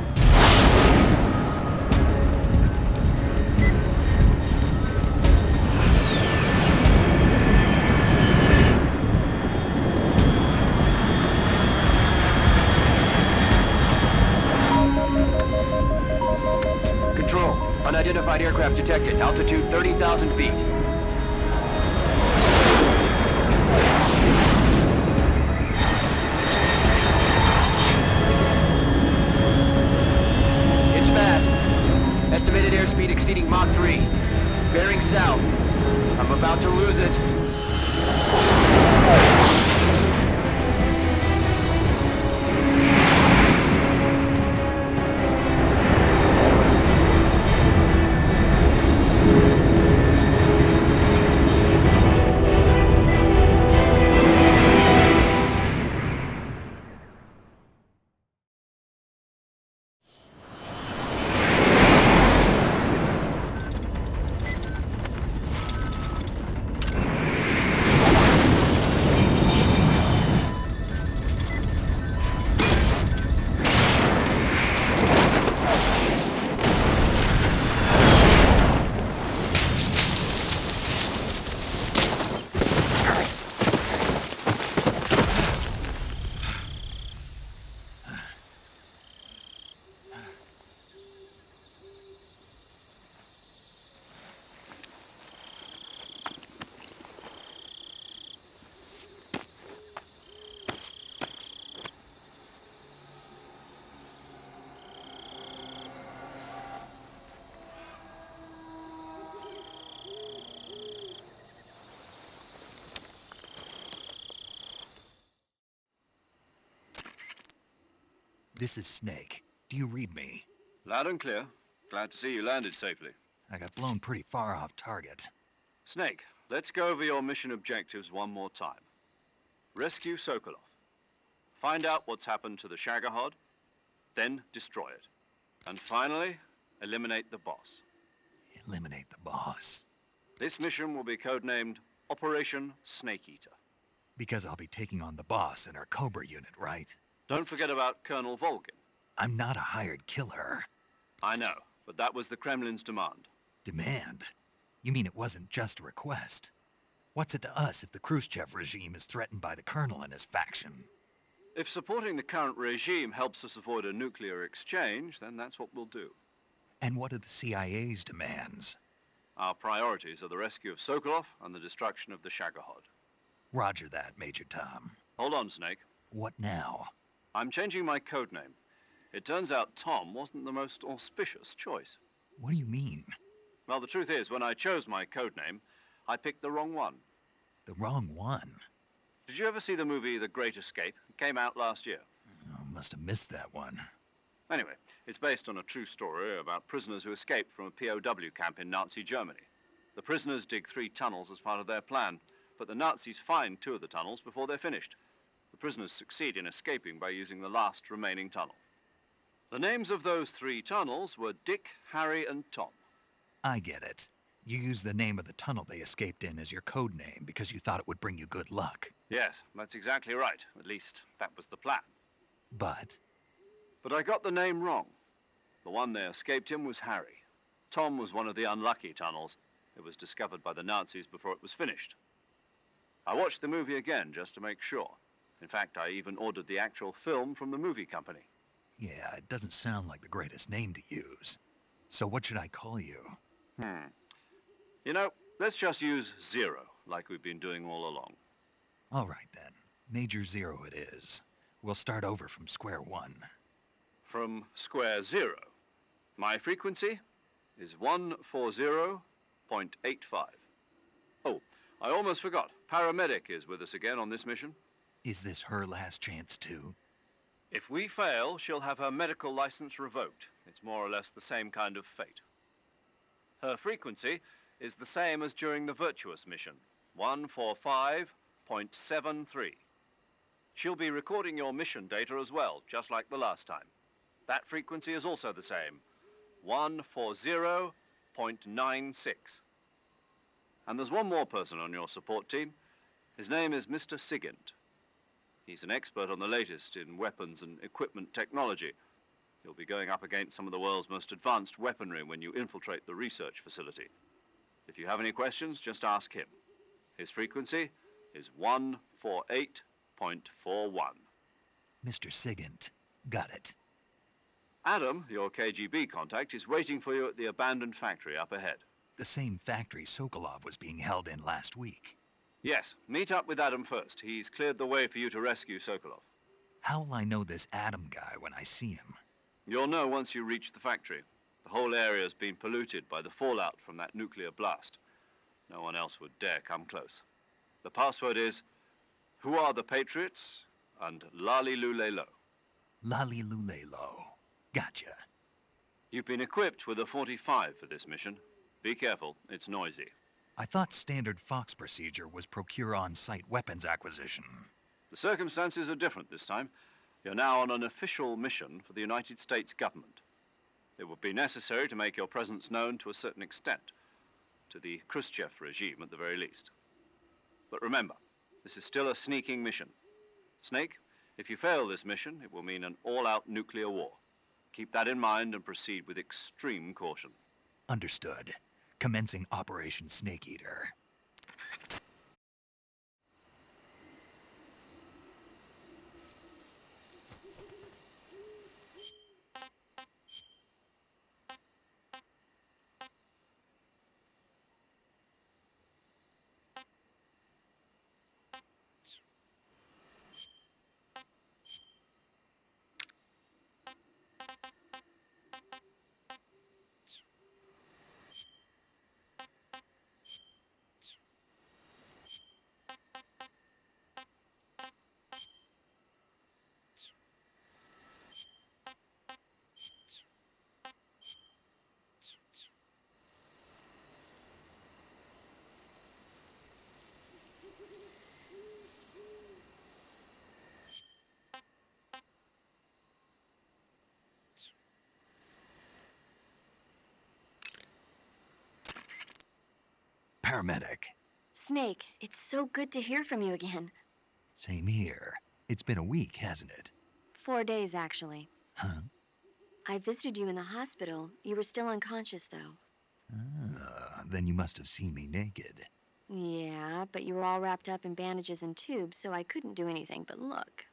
Control, unidentified aircraft detected. Altitude 30,000 feet. It's fast. Estimated airspeed exceeding Mach 3. Bearing south. I'm about to lose it. This is Snake. Do you read me? Loud and clear. Glad to see you landed safely. I got blown pretty far off target. Snake, let's go over your mission objectives one more time. Rescue Sokolov. Find out what's happened to the Shagohod, then destroy it. And finally, eliminate the boss. Eliminate the boss. This mission will be codenamed Operation Snake Eater. Because I'll be taking on the boss in our Cobra unit, right? Don't forget about Colonel Volgin. I'm not a hired killer. I know, but that was the Kremlin's demand. Demand? You mean it wasn't just a request? What's it to us if the Khrushchev regime is threatened by the Colonel and his faction? If supporting the current regime helps us avoid a nuclear exchange, then that's what we'll do. And what are the CIA's demands? Our priorities are the rescue of Sokolov and the destruction of the Shagohod. Roger that, Major Tom. Hold on, Snake. What now? I'm changing my codename. It turns out Tom wasn't the most auspicious choice. What do you mean? Well, the truth is, when I chose my codename, I picked the wrong one. The wrong one? Did you ever see the movie The Great Escape? It came out last year. Oh, must have missed that one. Anyway, it's based on a true story about prisoners who escaped from a POW camp in Nazi Germany. The prisoners dig 3 tunnels as part of their plan, but the Nazis find 2 of the tunnels before they're finished. The prisoners succeed in escaping by using the last remaining tunnel. The names of those 3 tunnels were Dick, Harry, and Tom. I get it. You used the name of the tunnel they escaped in as your code name because you thought it would bring you good luck. Yes, that's exactly right. At least, that was the plan. But I got the name wrong. The one they escaped in was Harry. Tom was one of the unlucky tunnels. It was discovered by the Nazis before it was finished. I watched the movie again just to make sure. In fact, I even ordered the actual film from the movie company. yeah, it doesn't sound like the greatest name to use. So what should I call you? You know, let's just use Zero, like we've been doing all along. All right then. Major Zero it is. We'll start over from square one. From square 0. My frequency is 140.85. Oh, I almost forgot. Paramedic is with us again on this mission. Is this her last chance, too? If we fail, she'll have her medical license revoked. It's more or less the same kind of fate. Her frequency is the same as during the Virtuous mission, 145.73. She'll be recording your mission data as well, just like the last time. That frequency is also the same, 140.96. And there's one more person on your support team. His name is Mr. Sigint. He's an expert on the latest in weapons and equipment technology. You'll be going up against some of the world's most advanced weaponry when you infiltrate the research facility. If you have any questions, just ask him. His frequency is 148.41. Mr. Sigint. Got it. Adam, your KGB contact, is waiting for you at the abandoned factory up ahead. The same factory Sokolov was being held in last week. Yes, meet up with Adam first. He's cleared the way for you to rescue Sokolov. How'll I know this Adam guy when I see him? You'll know once you reach the factory. The whole area's been polluted by the fallout from that nuclear blast. No one else would dare come close. The password is, "Who are the Patriots?" and Lali Lule Lo. Lali Lule Lo. Gotcha. You've been equipped with a 45 for this mission. Be careful, it's noisy. I thought standard Fox procedure was procure on-site weapons acquisition. The circumstances are different this time. You're now on an official mission for the United States government. It would be necessary to make your presence known to a certain extent, to the Khrushchev regime at the very least. But remember, this is still a sneaking mission. Snake, if you fail this mission, it will mean an all-out nuclear war. Keep that in mind and proceed with extreme caution. Understood. Commencing Operation Snake Eater. Paramedic. Snake, it's so good to hear from you again. Same here. It's been a week, hasn't it? 4 days, actually. Huh? I visited you in the hospital. You were still unconscious, though. Then you must have seen me naked. Yeah, but you were all wrapped up in bandages and tubes, so I couldn't do anything but look.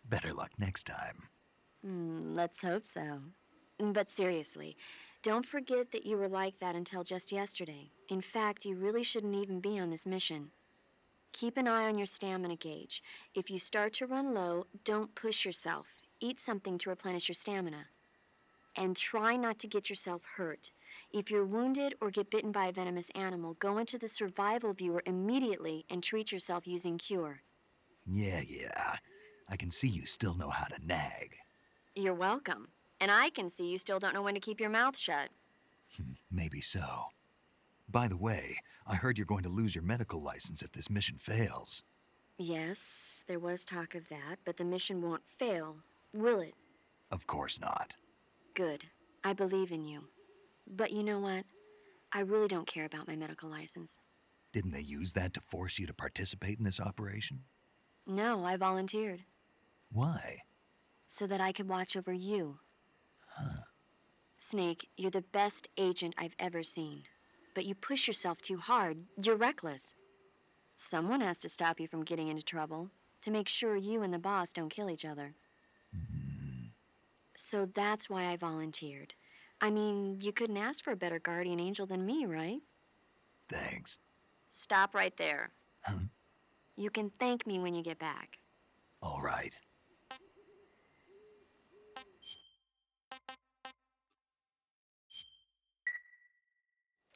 Better luck next time. Let's hope so. But seriously, don't forget that you were like that until just yesterday. In fact, you really shouldn't even be on this mission. Keep an eye on your stamina gauge. If you start to run low, don't push yourself. Eat something to replenish your stamina. And try not to get yourself hurt. If you're wounded or get bitten by a venomous animal, go into the survival viewer immediately and treat yourself using Cure. Yeah. I can see you still know how to nag. You're welcome. And I can see you still don't know when to keep your mouth shut. Maybe so. By the way, I heard you're going to lose your medical license if this mission fails. Yes, there was talk of that, but the mission won't fail, will it? Of course not. Good. I believe in you. But you know what? I really don't care about my medical license. Didn't they use that to force you to participate in this operation? No, I volunteered. Why? So that I could watch over you. Huh. Snake, you're the best agent I've ever seen. But you push yourself too hard. You're reckless. Someone has to stop you from getting into trouble, to make sure you and the boss don't kill each other. So that's why I volunteered. I mean, you couldn't ask for a better guardian angel than me, right? Thanks. Stop right there. Huh? You can thank me when you get back. All right.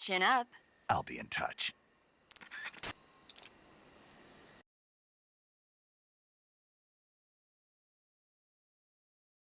Chin up. I'll be in touch.